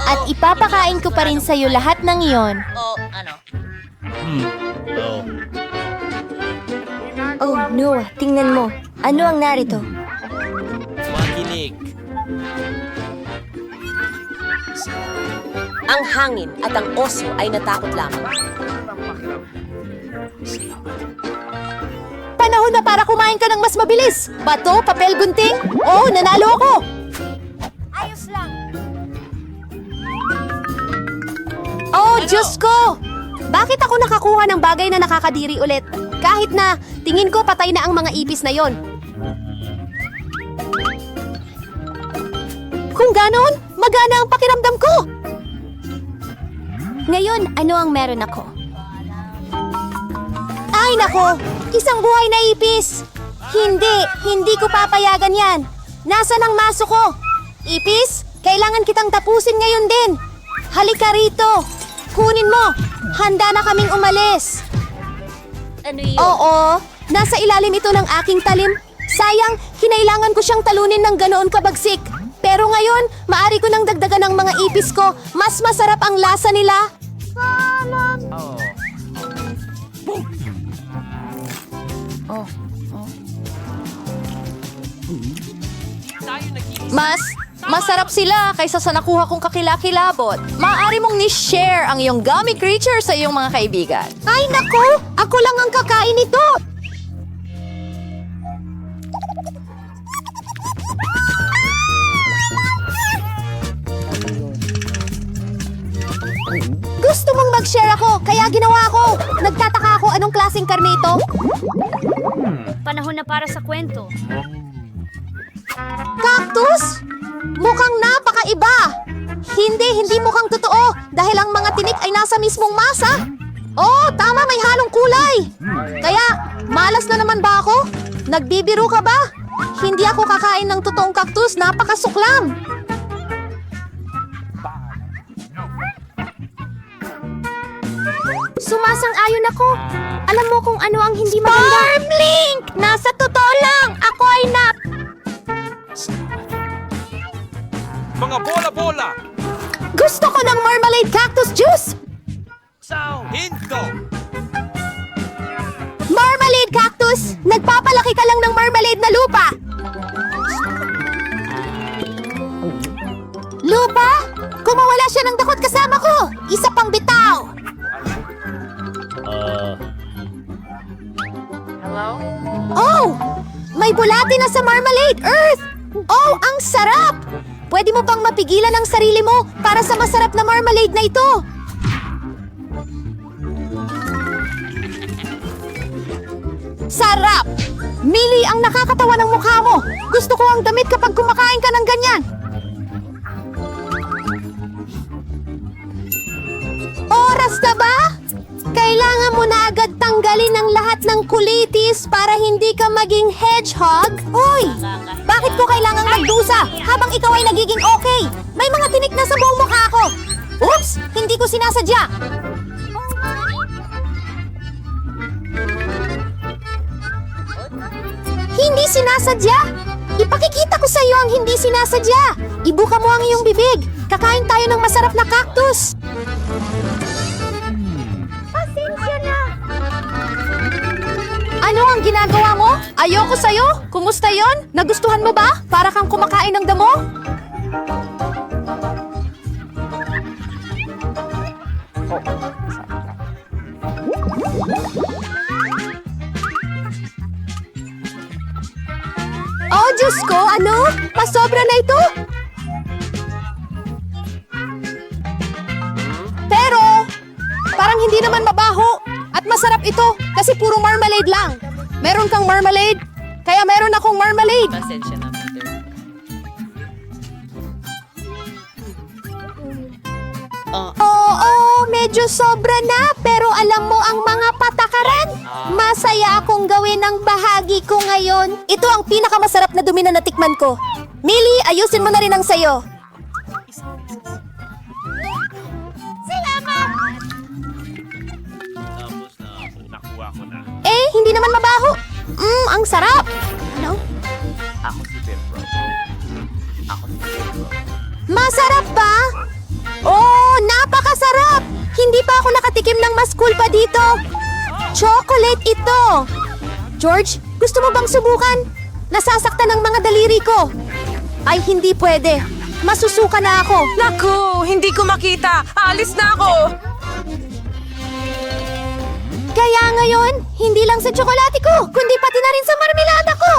At ipapakain ko pa rin sa'yo lahat ng iyon.
Oh, Noah, tingnan mo. Ano ang narito?
Makinig.
Ang hangin at ang oso ay natakot lamang.
Panahon na para kumain ka ng mas mabilis! Bato, papel, gunting? Oh, nanalo ako!
Ayos lang.
Oh, Diyos ko! Bakit ako nakakuha ng bagay na nakakadiri ulit? Kahit na tingin ko patay na ang mga ipis na yon. Kung ganon, magana ang pakiramdam ko!
Ngayon, ano ang meron ako?
Ay nako! Isang buhay na ipis! Hindi ko papayagan yan! Nasaan ang maso ko? Ipis, kailangan kitang tapusin ngayon din! Halika rito! Kunin mo! Handa na kaming umalis!
Ano yun?
Oo, nasa ilalim ito ng aking talim. Sayang, kinailangan ko siyang talunin ng ganoon kabagsik. Pero ngayon, maari ko nang dagdagan ng mga ipis ko. Mas masarap ang lasa nila. Mas masarap sila kaysa sa nakuha kong kakilakilabot. Maaari mong ni-share ang iyong gummy creature sa iyong mga kaibigan. Ay nako! Ako lang ang kakain nito! Gusto mong mag-share ako, kaya ginawa ko. Nagtataka ako anong klaseng karne ito.
Panahon na para sa kwento.
Cactus? Mukhang napakaiba! Hindi mukhang totoo dahil ang mga tinik ay nasa mismong masa. Oh, tama, may halong kulay. Kaya, malas na naman ba ako? Nagbibiro ka ba? Hindi ako kakain ng totoong cactus, napakasuklam.
Sumasang-ayon ako. Alam mo kung ano ang hindi maganda.
Farm Link! Nasa totoo lang! Ako ay
Mga bola-bola!
Gusto ko ng marmalade cactus juice!
Hinto!
Marmalade cactus! Nagpapalaki ka lang ng marmalade na lupa! Lupa? Kumawala siya ng dakot kasama ko! Isa pang bitaw! Oh! May bulati na sa marmalade, Earth! Oh, ang sarap! Pwede mo pang mapigilan ang sarili mo para sa masarap na marmalade na ito. Sarap! Mili ang nakakatawa ng mukha mo. Gusto ko ang damit kapag kumakain ka ng ganyan. Oras na ba? Kailangan mo na agad tanggalin ang lahat ng kulitis para hindi ka maging hedgehog? Uy! Bakit ko kailangang magdusa habang ikaw ay nagiging okay? May mga tinik na sa buong mukha ko! Oops! Hindi ko sinasadya! Hindi sinasadya! Ipakikita ko sa iyo ang hindi sinasadya! Ibuka mo ang iyong bibig! Kakain tayo ng masarap na cactus! Ano ang ginagawa mo? Ayoko sa'yo? Kumusta yon? Nagustuhan mo ba? Para kang kumakain ng damo? Diyos ko, ano? Pasobra na ito? Pero, parang hindi naman mabaho. At masarap ito kasi puro marmalade lang. Meron kang marmalade? Kaya meron akong marmalade.
Pasensya na, Mother.
Oo, medyo sobra na. Pero alam mo ang mga patakaran? Masaya akong gawin ang bahagi ko ngayon. Ito ang pinakamasarap na dumi na natikman ko. Millie, ayusin mo na rin ang sayo. Eh, hindi naman mabaho. Ang sarap. Ano? Masarap ba? Oh, napakasarap! Hindi pa ako nakatikim ng mas cool pa dito. Chocolate ito. George, gusto mo bang subukan? Nasasaktan ang mga daliri ko. Ay, hindi pwede. Masusuka na ako.
Naku, hindi ko makita. Alis na ako.
Kaya ngayon, hindi lang sa tsokolate ko, kundi pati na rin sa marmelada ko.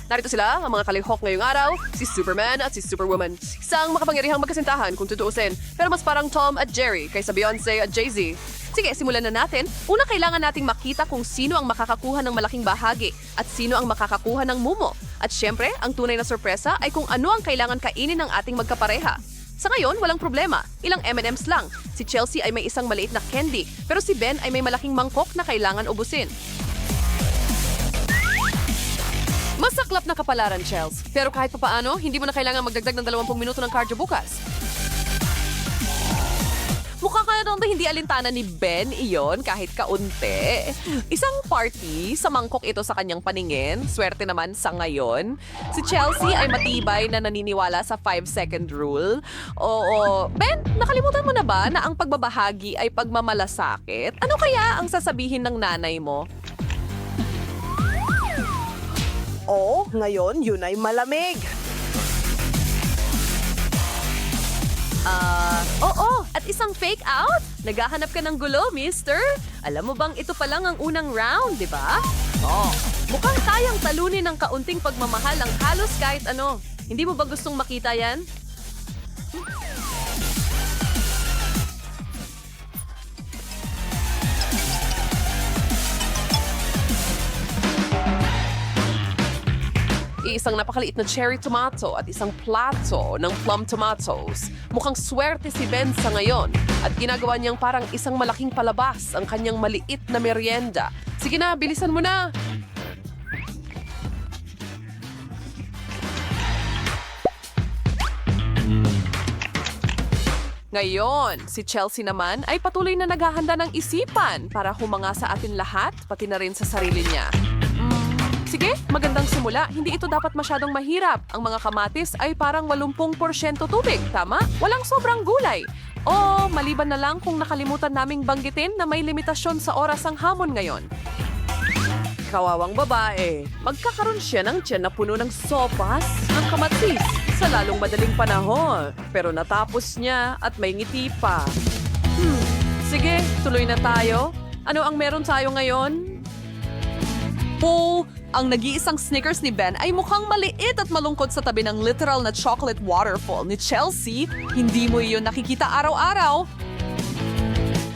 Narito sila, ang mga kalihok ngayong araw, si Superman at si Superwoman. Isang makapangyarihang magkasintahan kung tutuusin, pero mas parang Tom at Jerry kaysa Beyonce at Jay-Z. Sige, simulan na natin. Una, kailangan nating makita kung sino ang makakakuha ng malaking bahagi at sino ang makakakuha ng mumo. At syempre, ang tunay na sorpresa ay kung ano ang kailangan kainin ng ating magkapareha. Sa ngayon, walang problema. Ilang M&M's lang. Si Chelsea ay may isang maliit na candy, pero si Ben ay may malaking mangkok na kailangan ubusin. Masaklap na kapalaran, Chels. Pero kahit papaano, hindi mo na kailangan magdagdag ng 20 minuto ng cardio bukas. Mukha ka na hindi alintana ni Ben iyon kahit kaunti. Isang party sa mangkok ito sa kanyang paningin. Swerte naman sa ngayon. Si Chelsea ay matibay na naniniwala sa 5-second rule. Oo, Ben, nakalimutan mo na ba na ang pagbabahagi ay pagmamalasakit? Ano kaya ang sasabihin ng nanay mo?
Oh, ngayon yun ay malamig.
Oo, at isang fake out? Naghahanap ka ng gulo, mister? Alam mo bang ito pa lang ang unang round, di ba? Mukhang kayang talunin ng kaunting pagmamahal ang halos kahit ano. Hindi mo ba gustong makita yan? Isang napakaliit na cherry tomato at isang plato ng plum tomatoes. Mukhang swerte si Ben sa ngayon at ginagawa niyang parang isang malaking palabas ang kanyang maliit na merienda. Sige na, bilisan mo na! Ngayon, si Chelsea naman ay patuloy na naghahanda ng isipan para humanga sa atin lahat, pati na rin sa sarili niya. Sige, magandang simula. Hindi ito dapat masyadong mahirap. Ang mga kamatis ay parang 80% tubig, tama? Walang sobrang gulay. O, maliban na lang kung nakalimutan naming banggitin na may limitasyon sa oras ang hamon ngayon. Kawawang babae. Magkakaroon siya ng tiyan na puno ng sopas ng kamatis sa lalong madaling panahon. Pero natapos niya at may ngiti pa. Sige, tuloy na tayo. Ano ang meron tayo ngayon? Ang nag-iisang Snickers ni Ben ay mukhang maliit at malungkot sa tabi ng literal na chocolate waterfall ni Chelsea. Hindi mo iyon nakikita araw-araw.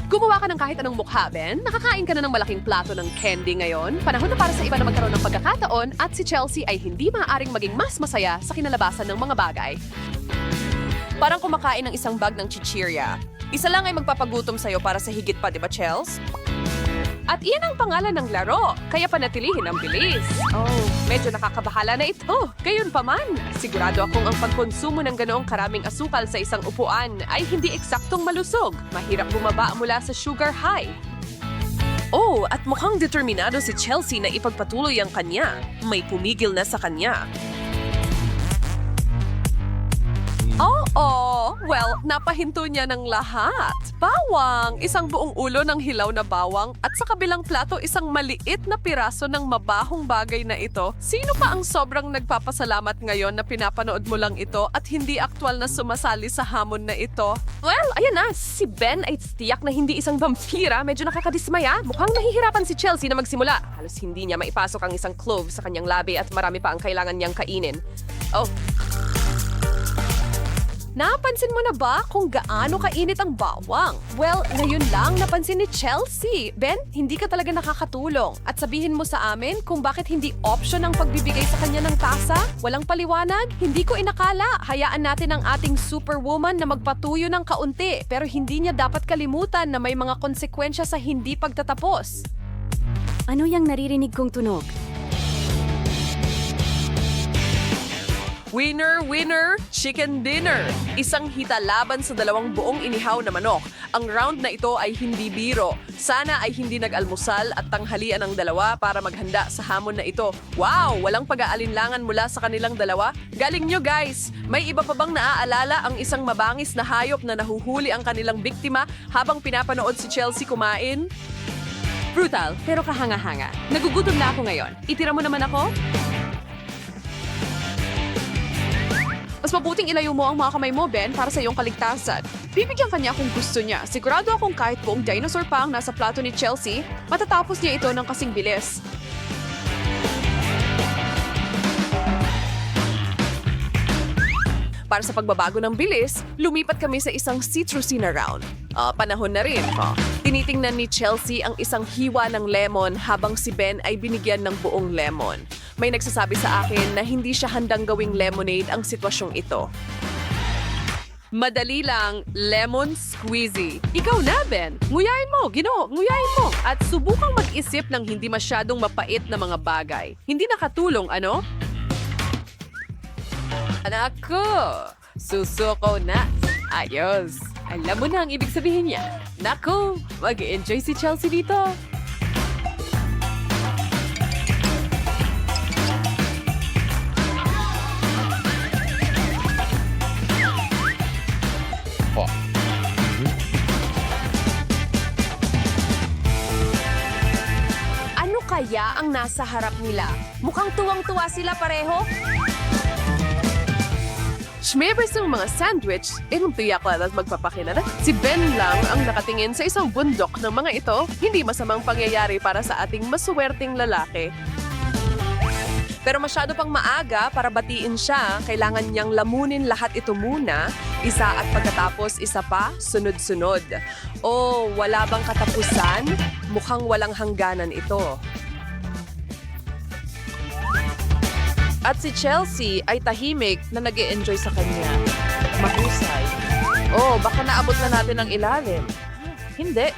Gumawa ka ng kahit anong mukha, Ben. Nakakain ka na ng malaking plato ng candy ngayon. Panahon na para sa iba na magkaroon ng pagkakataon at si Chelsea ay hindi maaaring maging mas masaya sa kinalabasan ng mga bagay. Parang kumakain ng isang bag ng chichirya. Isa lang ay magpapagutom sa'yo para sa higit pa, di ba, Chels? At iyan ang pangalan ng laro, kaya panatilihin ang bilis. Medyo nakakabahala na ito. Gayunpaman, sigurado akong ang pagkonsumo ng ganoong karaming asukal sa isang upuan ay hindi eksaktong malusog. Mahirap bumaba mula sa sugar high. At mukhang determinado si Chelsea na ipagpatuloy ang kanya. May pumigil na sa kanya. Oh, well, napahinto niya ng lahat. Bawang! Isang buong ulo ng hilaw na bawang at sa kabilang plato isang maliit na piraso ng mabahong bagay na ito. Sino pa ang sobrang nagpapasalamat ngayon na pinapanood mo lang ito at hindi aktwal na sumasali sa hamon na ito?
Well, ayan na. Si Ben ay tiyak na hindi isang vampira. Medyo nakakadismaya. Mukhang nahihirapan si Chelsea na magsimula. Halos hindi niya maipasok ang isang clove sa kanyang labi at marami pa ang kailangan niyang kainin. Oh.
Napansin mo na ba kung gaano kainit ang bawang? Well, ngayon lang napansin ni Chelsea. Ben, hindi ka talaga nakakatulong. At sabihin mo sa amin kung bakit hindi option ang pagbibigay sa kanya ng tasa? Walang paliwanag? Hindi ko inakala. Hayaan natin ang ating superwoman na magpatuyo ng kaunti. Pero hindi niya dapat kalimutan na may mga konsekwensya sa hindi pagtatapos.
Ano yung naririnig kong tunog?
Winner, winner, chicken dinner. Isang hita laban sa dalawang buong inihaw na manok. Ang round na ito ay hindi biro. Sana ay hindi nag-almusal at tanghalian ang dalawa para maghanda sa hamon na ito. Wow! Walang pag-aalinlangan mula sa kanilang dalawa. Galing nyo guys! May iba pa bang naaalala ang isang mabangis na hayop na nahuhuli ang kanilang biktima habang pinapanood si Chelsea kumain?
Brutal, pero kahanga-hanga. Nagugutom na ako ngayon. Itira mo naman ako?
Mas mabuting ilayo mo ang mga kamay mo, Ben, para sa iyong kaligtasan. Bibigyan kanya kung gusto niya. Sigurado akong kahit buong dinosaur pa ang nasa plato ni Chelsea, matatapos niya ito ng kasing bilis. Para sa pagbabago ng bilis, lumipat kami sa isang citrusy na round. Panahon na rin. Tinitingnan ni Chelsea ang isang hiwa ng lemon habang si Ben ay binigyan ng buong lemon. May nagsasabi sa akin na hindi siya handang gawing lemonade ang sitwasyong ito. Madali lang, lemon squeezy. Ikaw na, Ben. Nguyain mo, nguyain mo. At subukang mag-isip ng hindi masyadong mapait na mga bagay. Hindi nakatulong, ano? Anak ko, susuko na. Ayos. Alam mo na ang ibig sabihin niya. Naku, mag-enjoy si Chelsea dito. Ano kaya ang nasa harap nila? Mukhang tuwang-tuwa sila pareho. Schmebers ng mga sandwich, tiyak lang at magpapakinala. Si Ben lang ang nakatingin sa isang bundok ng mga ito. Hindi masamang pangyayari para sa ating masuwerteng lalaki. Pero masyado pang maaga para batiin siya. Kailangan niyang lamunin lahat ito muna. Isa at pagkatapos isa pa, sunod-sunod. Oh, wala bang katapusan? Mukhang walang hangganan ito. At si Chelsea ay tahimik na nag-e-enjoy sa kanya. Mahusay. Oh, baka naabot na natin ang ilalim. Hindi.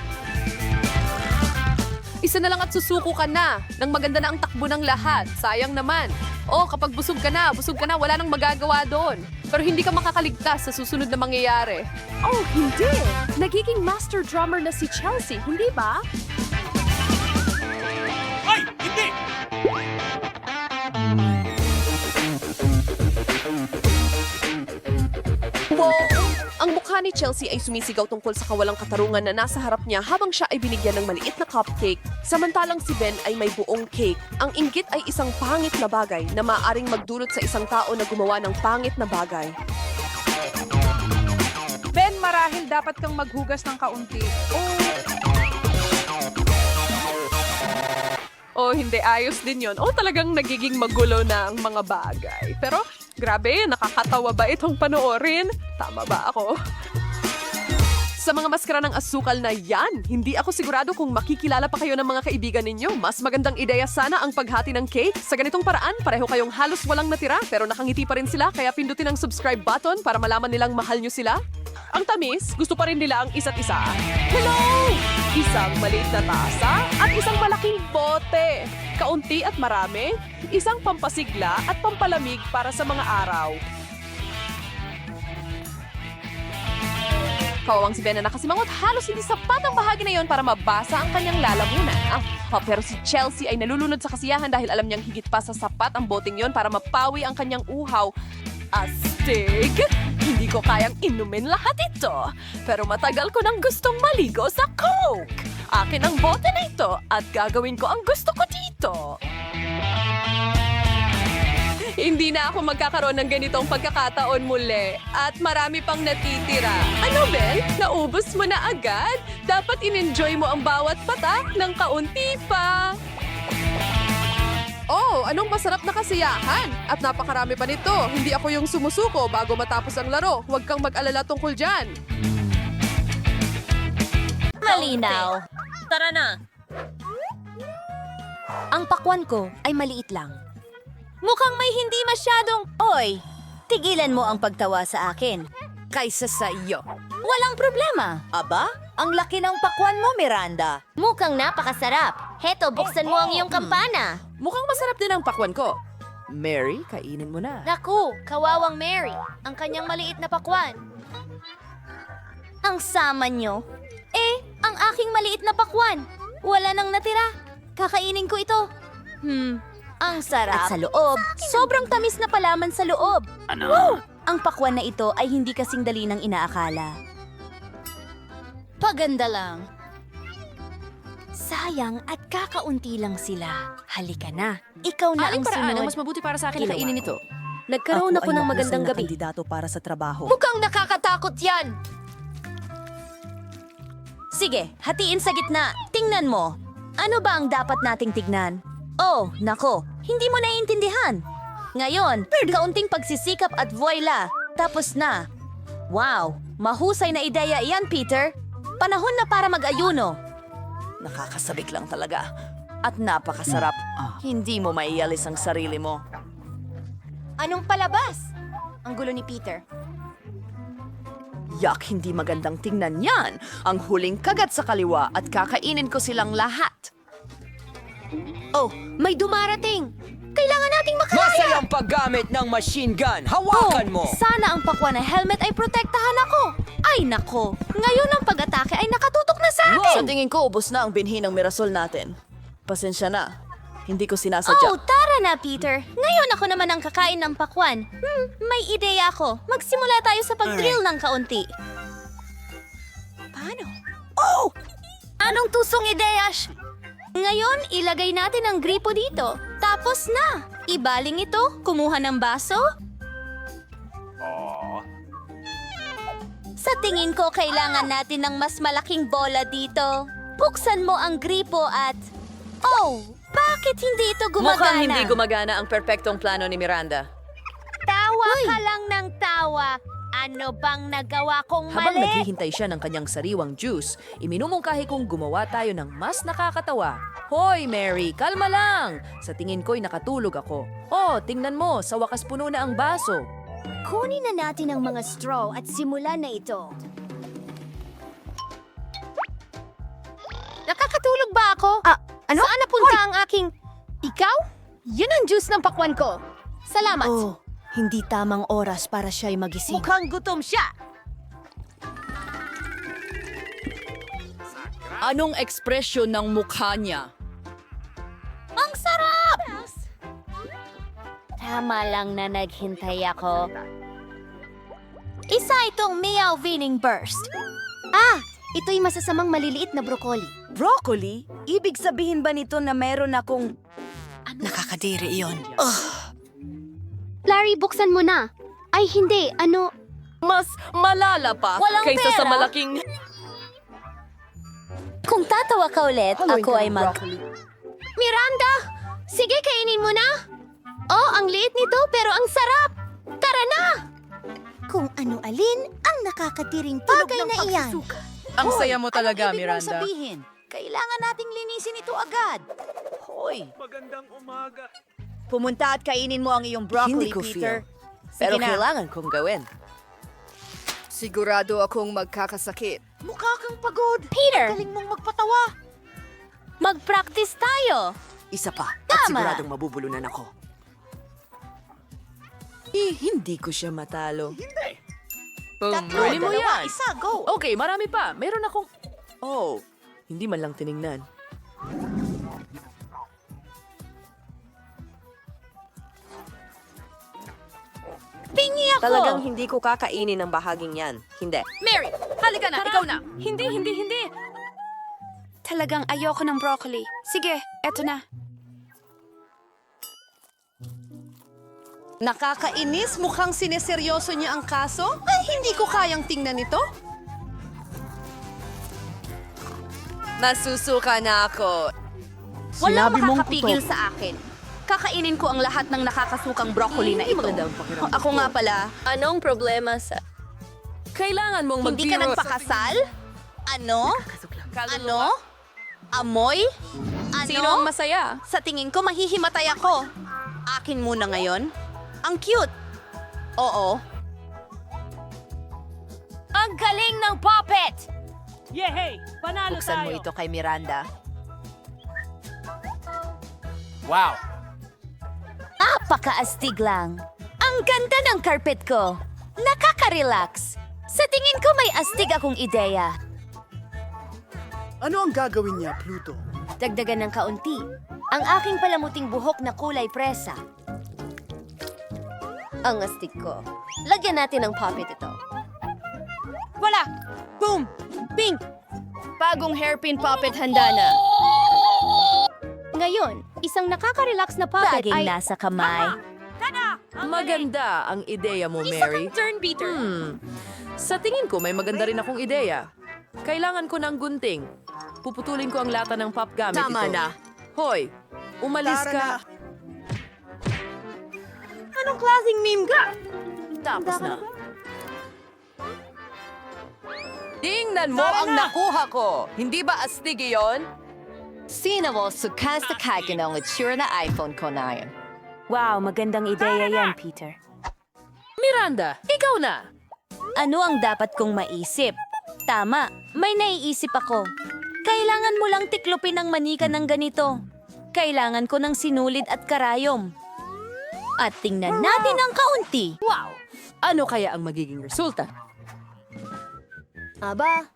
Isa na lang at susuko ka na. Nang maganda na ang takbo ng lahat. Sayang naman. Oh, kapag busog ka na, wala nang magagawa doon. Pero hindi ka makakaligtas sa susunod na mangyayari.
Oh, hindi. Nagiging master drummer na si Chelsea, hindi ba?
Ay! Hindi!
Wow! Ang mukha ni Chelsea ay sumisigaw tungkol sa kawalang katarungan na nasa harap niya habang siya ay binigyan ng maliit na cupcake. Samantalang si Ben ay may buong cake. Ang inggit ay isang pangit na bagay na maaaring magdulot sa isang tao na gumawa ng pangit na bagay.
Ben, marahil dapat kang maghugas ng kaunti.
Oh, hindi. Ayos din yon. Oh, talagang nagiging magulo na ang mga bagay. Pero, grabe, nakakatawa ba itong panoorin? Tama ba ako? Sa mga maskara ng asukal na yan, hindi ako sigurado kung makikilala pa kayo ng mga kaibigan ninyo. Mas magandang ideya sana ang paghati ng cake. Sa ganitong paraan, pareho kayong halos walang natira pero nakangiti pa rin sila kaya pindutin ang subscribe button para malaman nilang mahal nyo sila. Ang tamis, gusto pa rin nila ang isa't isa. Hello! Isang maliit na tasa at isang malaking bote. Kaunti at marami, isang pampasigla at pampalamig para sa mga araw. Kawawang si Ben na nakasimangot, halos hindi sapat ang bahagi na yon para mabasa ang kanyang lalamunan. Pero si Chelsea ay nalulunod sa kasiyahan dahil alam niyang higit pa sa sapat ang boteng yon para mapawi ang kanyang uhaw.
Astig! Hindi ko kayang inumin lahat ito. Pero matagal ko nang gustong maligo sa Coke. Akin ang bote na ito at gagawin ko ang gusto ko dito.
Hindi na ako magkakaroon ng ganitong pagkakataon muli. At marami pang natitira. Ano, Bel? Naubos mo na agad? Dapat in-enjoy mo ang bawat patak ng kaunti pa.
Oh, anong masarap na kasiyahan! At napakarami pa nito. Hindi ako yung sumusuko bago matapos ang laro. Huwag kang mag-alala tungkol dyan.
Malinaw. Tara na.
Ang pakwan ko ay maliit lang.
Mukhang may hindi masyadong... Oy, tigilan mo ang pagtawa sa akin.
Kaysa sa iyo.
Walang problema.
Aba, ang laki ng pakwan mo, Miranda.
Mukhang napakasarap. Heto, buksan mo ang iyong kampana.
Mukhang masarap din ang pakwan ko. Mary, kainin mo na.
Naku, kawawang Mary. Ang kanyang maliit na pakwan.
Ang sama nyo. Ang aking maliit na pakwan. Wala nang natira. Kakainin ko ito. Ang sarap. At sa loob, sobrang tamis na palaman sa loob.
Ano?
Wow! Ang pakwan na ito ay hindi kasing dali ng inaakala. Paganda lang. Sayang at kakaunti lang sila. Halika na. Ikaw na ang sunod.
mabuti para sa
akin na kainin
ito?
Nagkaroon ako ng magandang gabi.
kandidato para sa trabaho.
Mukhang nakakatakot yan! Sige, hatiin sa gitna. Tingnan mo. Ano ba ang dapat nating tignan? Oh, nako. Hindi mo naiintindihan. Ngayon, kaunting pagsisikap at voila. Tapos na. Wow, mahusay na ideya iyan, Peter. Panahon na para mag-ayuno.
Nakakasabik lang talaga. At napakasarap. Hindi mo maialis ang sarili mo.
Anong palabas? Ang gulo ni Peter.
Yak, hindi magandang tingnan yan. Ang huling kagat sa kaliwa at kakainin ko silang lahat.
Oh, may dumarating! Kailangan nating makalaya!
Masayang paggamit ng machine gun! Hawakan mo!
Sana ang pakwan na helmet ay protektahan ako. Ay nako, ngayon ang pag-atake ay nakatutok na sa akin.
Sa tingin ko, ubos na ang binhi ng Mirasol natin. Pasensya na. Hindi ko sinasadya.
Oh, tara na, Peter. Ngayon ako naman ang kakain ng pakwan. May ideya ako. Magsimula tayo sa pag-drill ng kaunti. Paano? Oh! Anong tusong ideya? Ngayon, ilagay natin ang gripo dito. Tapos na. Ibaling ito, kumuha ng baso. Sa tingin ko, kailangan natin ng mas malaking bola dito. Buksan mo ang gripo at... Oh! Bakit hindi ito gumagana?
Mukhang hindi gumagana ang perpektong plano ni Miranda.
Tawa ka lang ng tawa. Ano bang nagawa kong
Habang
mali?
naghihintay siya ng kanyang sariwang juice, iminumungkahi kong gumawa tayo ng mas nakakatawa. Hoy, Mary, kalma lang! Sa tingin ko'y nakatulog ako. Oh, tingnan mo, sa wakas puno na ang baso.
Kunin na natin ang mga straw at simulan na ito.
Nakakatulog ba ako? Ano? Saan napunta ang aking... Ikaw? Yun ang juice ng pakwan ko. Salamat.
Oh, hindi tamang oras para siya'y magising.
Mukhang gutom siya! Anong ekspresyon ng mukha niya?
Ang sarap!
Tama lang na naghintay ako.
Isa itong Meow Winning Burst.
Ito'y masasamang maliliit na broccoli.
Broccoli? Ibig sabihin ba nito na meron akong...
Nakakadiri iyon.
Larry, buksan mo na. Ay, hindi. Ano?
Mas malala pa
Walang
kaysa sa
pera.
malaking...
Kung tatawa ka ulit, ako ay
Miranda! Sige, kainin mo na. Oh, ang liit nito pero ang sarap. Tara na!
Kung ano-alin ang nakakatiring bagay na iyan.
Ang saya mo talaga, Miranda.
Sabihin? Kailangan nating linisin ito agad.
Hoy,
Magandang umaga.
pumunta at kainin mo ang iyong broccoli,
Hindi ko
Peter.
Pero
na.
kailangan kong gawin.
Sigurado akong magkakasakit.
Mukha kang pagod. Peter! Galing mong magpatawa. Mag-practice tayo.
Isa pa.
Tama.
At siguradong mabubulunan ako. Hindi ko siya matalo.
Huli mo yan.
Isa, go.
Okay, marami pa. Meron akong...
Oh, hindi man lang tiningnan.
Pingi ako!
Talagang hindi ko kakainin ang bahaging yan. Hindi.
Mary, halika na, ikaw na. Hindi. Talagang ayoko ng broccoli. Sige, eto na.
Nakakainis, mukhang sineseryoso niya ang kaso. Ay, hindi ko kayang tingnan ito.
Masusuka na ako.
Walang makakapigil sa akin. Kakainin ko ang lahat ng nakakasukang broccoli na ito. Ako nga pala.
Anong problema sa... Kailangan mong
Hindi ka nagpakasal? Ano? Ano? Amoy? Ano?
Sino ang masaya?
Sa tingin ko, mahihimatay ako. Akin muna ngayon. Ang cute. Oo.
Ang galing ng puppet!
Yehey! Panalo
Buksan mo ito kay Miranda.
Wow!
Napakaastig lang. Ang ganda ng carpet ko. Nakaka-relax. Sa tingin ko may astig akong ideya.
Ano ang gagawin niya, Pluto?
Dagdagan ng kaunti. Ang aking palamuting buhok na kulay presa. Ang astig ko. Lagyan natin ng puppet ito.
Wala! Boom! Pink! Bagong hairpin puppet handa na. Ngayon, isang nakaka-relax na puppet
Laging
ay...
nasa kamay.
Maganda ang ideya mo, Mary.
Turn beater.
Sa tingin ko, may maganda rin akong ideya. Kailangan ko ng gunting. Puputulin ko ang lata ng pop gamit
Tama
ito.
na.
Hoy, umalis
Tara
ka.
na.
Anong klaseng meme ka?
Tapos na. Tingnan mo ang nakuha ko. Hindi ba astig iyon?
Sino mo sukas na kagin ang itsura na iPhone ko na yun? Wow, magandang ideya yan, Peter.
Miranda, ikaw na.
Ano ang dapat kong maisip? Tama, may naiisip ako. Kailangan mo lang tiklopin ang manika ng ganito. Kailangan ko ng sinulid at karayom. At tingnan natin ang kaunti.
Wow! Ano kaya ang magiging resulta?
Aba,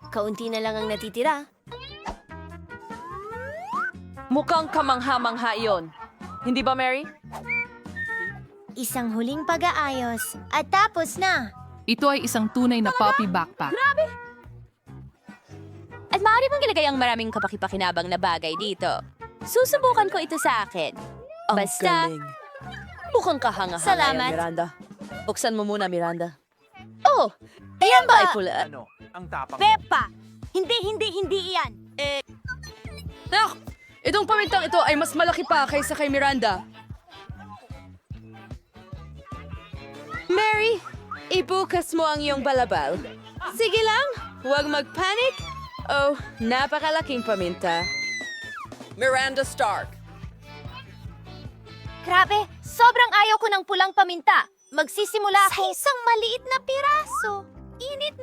kaunti na lang ang natitira.
Mukhang kamangha-mangha iyon. Hindi ba, Mary?
Isang huling pag-aayos. At tapos na.
Ito ay isang tunay na puppy backpack.
At maaari mong ilagay ang maraming kapakipakinabang na bagay dito. Susubukan ko ito sa akin. Basta,
Mukhang kahanga-hanga
Salamat.
yan, Miranda. Buksan mo muna, Miranda.
oh, ayan ba?
Ay pula.
Ano? Ang tapang.
Peppa! Hindi iyan.
Nak! Itong pamintang ito ay mas malaki pa kaysa kay Miranda.
Mary, ibukas mo ang iyong balabal. Sige lang, huwag mag-panic. Oh, napakalaking paminta.
Miranda Stark.
Grabe, sobrang ayaw ko ng pulang paminta. Magsisimula ako... Sa isang maliit na piraso. Init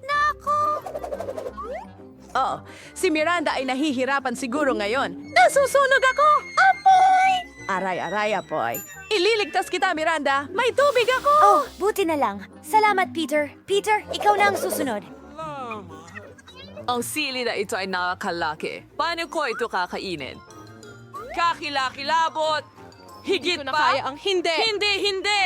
na ako.
Oh, si Miranda ay nahihirapan siguro ngayon.
Nasusunog ako! Apoy!
Aray, apoy. Ililigtas kita, Miranda. May tubig ako!
Oh, buti na lang. Salamat, Peter. Peter, ikaw na ang susunod.
Ang sili na ito ay nakakalaki. Paano ko ito kakainin? Kakilakilabot! Higit
Hindi ko na
pa?
kaya ang hindi.
Hindi!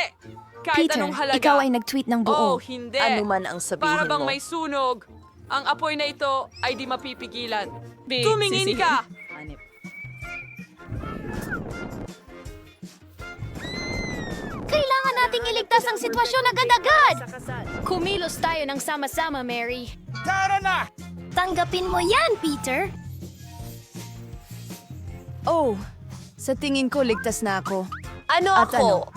Kahit
Peter,
anong halaga.
ikaw ay nag-tweet ng buo.
Oh, hindi.
Ano man ang sabihin
Para bang
mo.
may sunog. Ang apoy na ito ay di mapipigilan. Tumingin ka!
Kailangan nating iligtas ang sitwasyon agad-agad! Kumilos tayo ng sama-sama, Mary.
Tara na!
Tanggapin mo yan, Peter.
Oh, sa tingin ko ligtas na ako.
Ano
At
ako?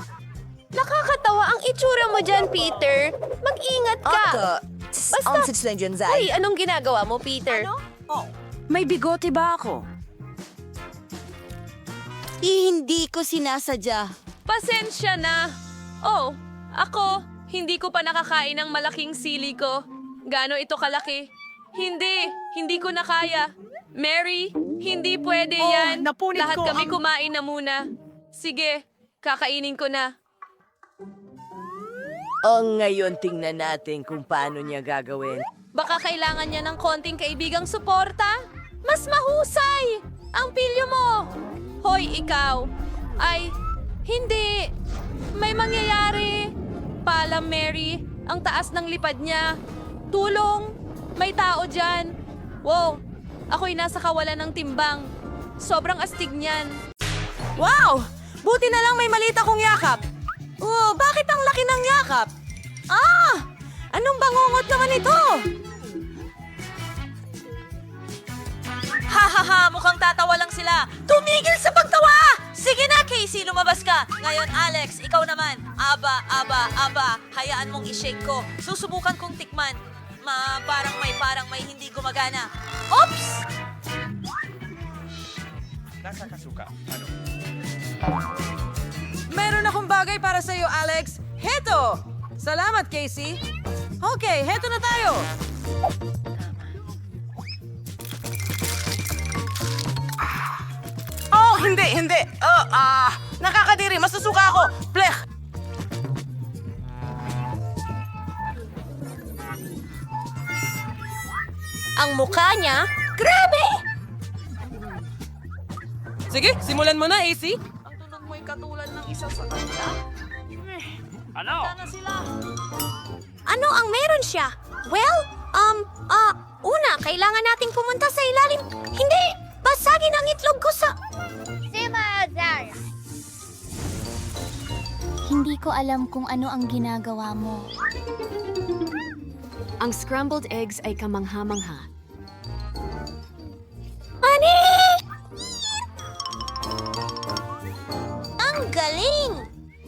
Nakakatawa ang itsura mo dyan, Peter. Mag-ingat ka. Basta,
lang dyan, Zay.
Uy, anong ginagawa mo, Peter?
May bigote ba ako? Hindi ko sinasadya.
Pasensya na. Oh, ako, hindi ko pa nakakain ng malaking sili ko. Gaano ito kalaki? Hindi ko na kaya. Mary, hindi pwede yan.
napunit
Lahat
ko
kami
ang-
kumain na muna. Sige, kakainin ko na.
Ngayon tingnan natin kung paano niya gagawin.
Baka kailangan niya ng konting kaibigang suporta? Mas mahusay! Ang pilyo mo! Hoy, ikaw! Ay, hindi! May mangyayari!
paalam, Mary. Ang taas ng lipad niya. Tulong! May tao dyan. Wow! Ako'y nasa kawalan ng timbang. Sobrang astig niyan.
Wow! Buti na lang may maliit akong yakap. Oh, bakit ang laki ng yakap? Ah! Anong bangungot naman ito? Ha! Mukhang tatawa lang sila. Tumigil sa pagtawa! Sige na, Casey, lumabas ka. Ngayon, Alex, ikaw naman. Aba. Hayaan mong i-shake ko. Susubukan kong tikman. Parang may hindi gumagana. Oops!
Nasa kasuka. Ano?
Meron akong bagay para sa'yo, Alex. Heto! Salamat, Casey. Okay, heto na tayo. Oh, hindi. Nakakadiri. Masusuka ako. Plek!
Ang mukha niya, grabe!
Sige, simulan mo na, AC. Ang tunog mo'y katulad ng isa sa kanya.
Ano?
Ano ang meron siya? Well, una, kailangan nating pumunta sa ilalim. Hindi! Basagin ang itlog ko sa...
Hindi ko alam kung ano ang ginagawa mo.
Ang scrambled eggs ay kamangha-mangha.
Ani!
Ang galing!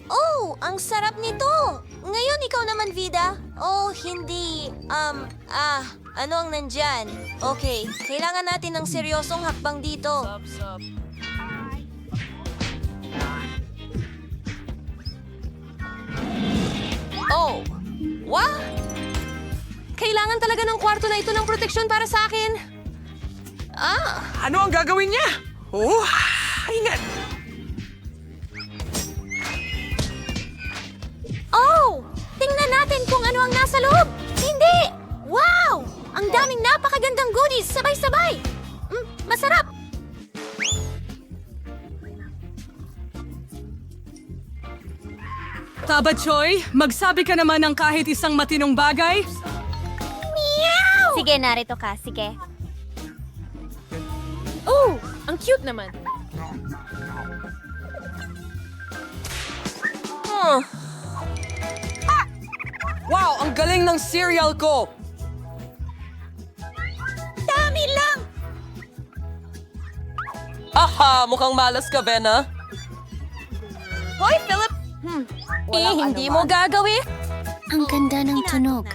Oh, ang sarap nito! Ngayon ikaw naman, Vida. Oh, hindi. Ano ang nandyan? Okay, kailangan natin ng seryosong hakbang dito.
Oh! What? Kailangan talaga ng kwarto na ito ng proteksyon para sa akin.
Ano ang gagawin niya? Oh, ingat!
Oh! Tingnan natin kung ano ang nasa loob! Hindi! Wow! Ang daming napakagandang goodies! Sabay-sabay! Masarap!
Taba Choy, magsabi ka naman ng kahit isang matinong bagay.
Sige, narito ka. Sige.
Oh! Ang cute naman.
Wow, ang galing ng cereal ko!
Dami lang!
Aha, mukhang malas ka, Vena.
Hoy, Philip! Hindi mo gagawin?
Ang ganda ng tunog.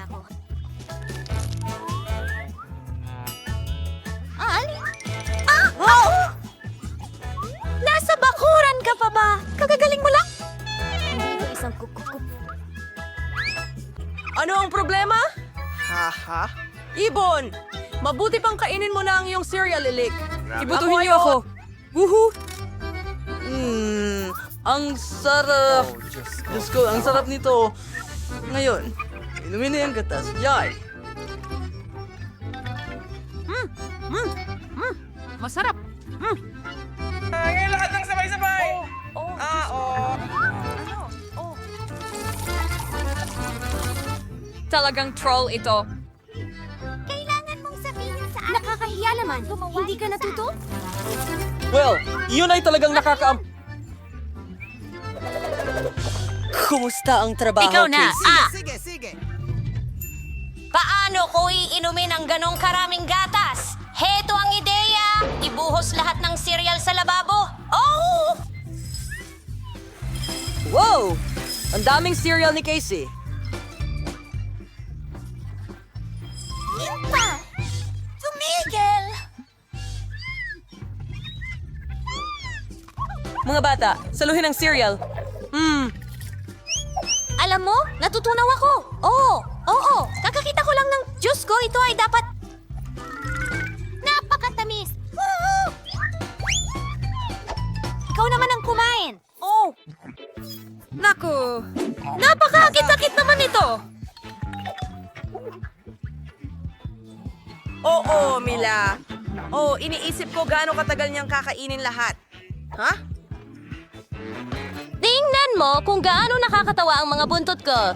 Nasa bakuran ka pa ba? Kagagaling mo lang?
Hindi ko isang kukukup.
Ano ang problema? Haha. Ibon! Mabuti pang kainin mo na ang iyong cereal, Lilik. Ibutuhin niyo ako. Woohoo! Ang sarap! Diyos ko, ang sarap nito. Ngayon, inumin na yung gatas. Yay!
Masarap.
Ngayon lahat ng sabay-sabay!
Talagang troll ito.
Kailangan mong sabihin sa akin. Nakakahiya naman. Hindi ka natuto?
Well, yun ay talagang Kumusta ang trabaho,
Ikaw na.
Sige, sige.
Paano ko iinumin ang ganong karaming gatas? Heto ang ideya! Ibuhos lahat ng cereal sa lababo. Oh!
Wow! Ang daming cereal ni Casey.
Tumigil!
Mga bata, saluhin ang cereal.
Alam mo, natutunaw ako. Oo. Kakakita ko lang ng Diyos ko. Ito ay dapat... Napakatamis. Ikaw naman ang kumain. Oh.
Naku!
Napakakit-sakit naman ito.
Oo, Mila. Oh, iniisip ko gaano katagal niyang kakainin lahat. Ha?
Tingnan mo kung gaano nakakatawa ang mga buntot ko.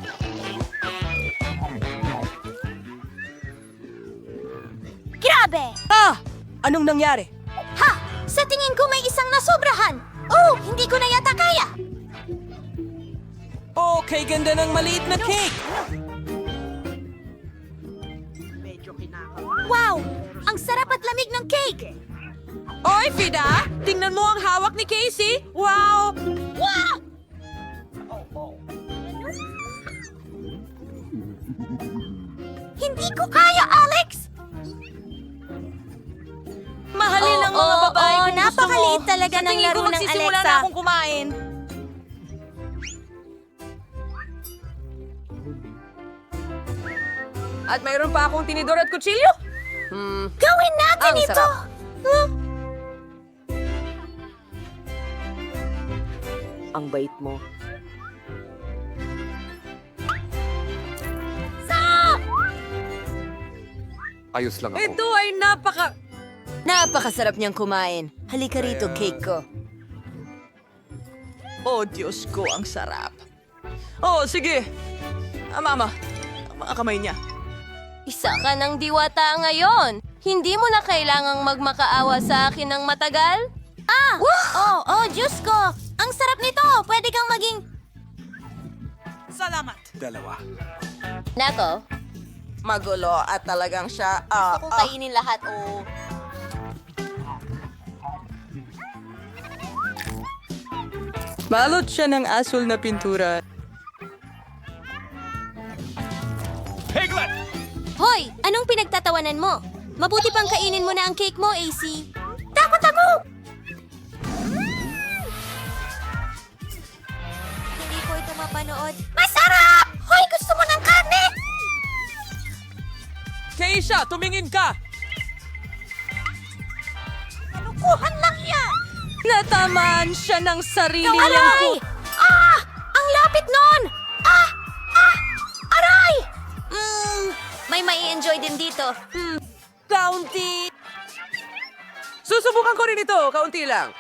grabe!
Anong nangyari?
Ha! Sa tingin ko may isang nasobrahan! Oh, hindi ko na yata kaya!
Okay, ganda ng maliit na cake!
Wow! Ang sarap at lamig ng cake!
Oy, Fida! Tingnan mo ang hawak ni Casey! Wow!
Wow! Hindi ko kaya, Alex!
Mahalin ng mga babae kung gusto mo.
napakaliit talaga
Sa
ng
tingin ko
laro ng
magsisimula
Alexa.
na akong kumain.
At mayroon pa akong tinidor at kutsilyo.
Gawin natin
Ang
ito!
sarap. Ang bait mo.
Ayos lang ako.
Ito ay napakasarap niyang kumain. Halika rito, cake ko.
Oh, Diyos ko, ang sarap. Oh, sige. Mama, ang mga kamay niya.
Isa ka ng diwata ngayon. Hindi mo na kailangang magmakaawa sa akin ng matagal?
Oh, Diyos ko! Ang sarap nito! Pwede kang maging...
Dalawa.
Nako,
Magulo at talagang siya.
kung kainin lahat o...
Balot siya ng asul na pintura.
Hoy! Anong pinagtatawanan mo? Mabuti pang kainin mo na ang cake mo, AC. Takot ako! Hindi ko ito mapanood. Masarap! Hoy! Gusto mo ng karne?
Keisha, tumingin ka!
Kalukuhan lang yan!
Natamaan siya ng sarili
Aray!
niyang
Ang lapit nun! Aray! May mai-enjoy din dito.
kaunti. Susubukan ko rin ito, kaunti lang.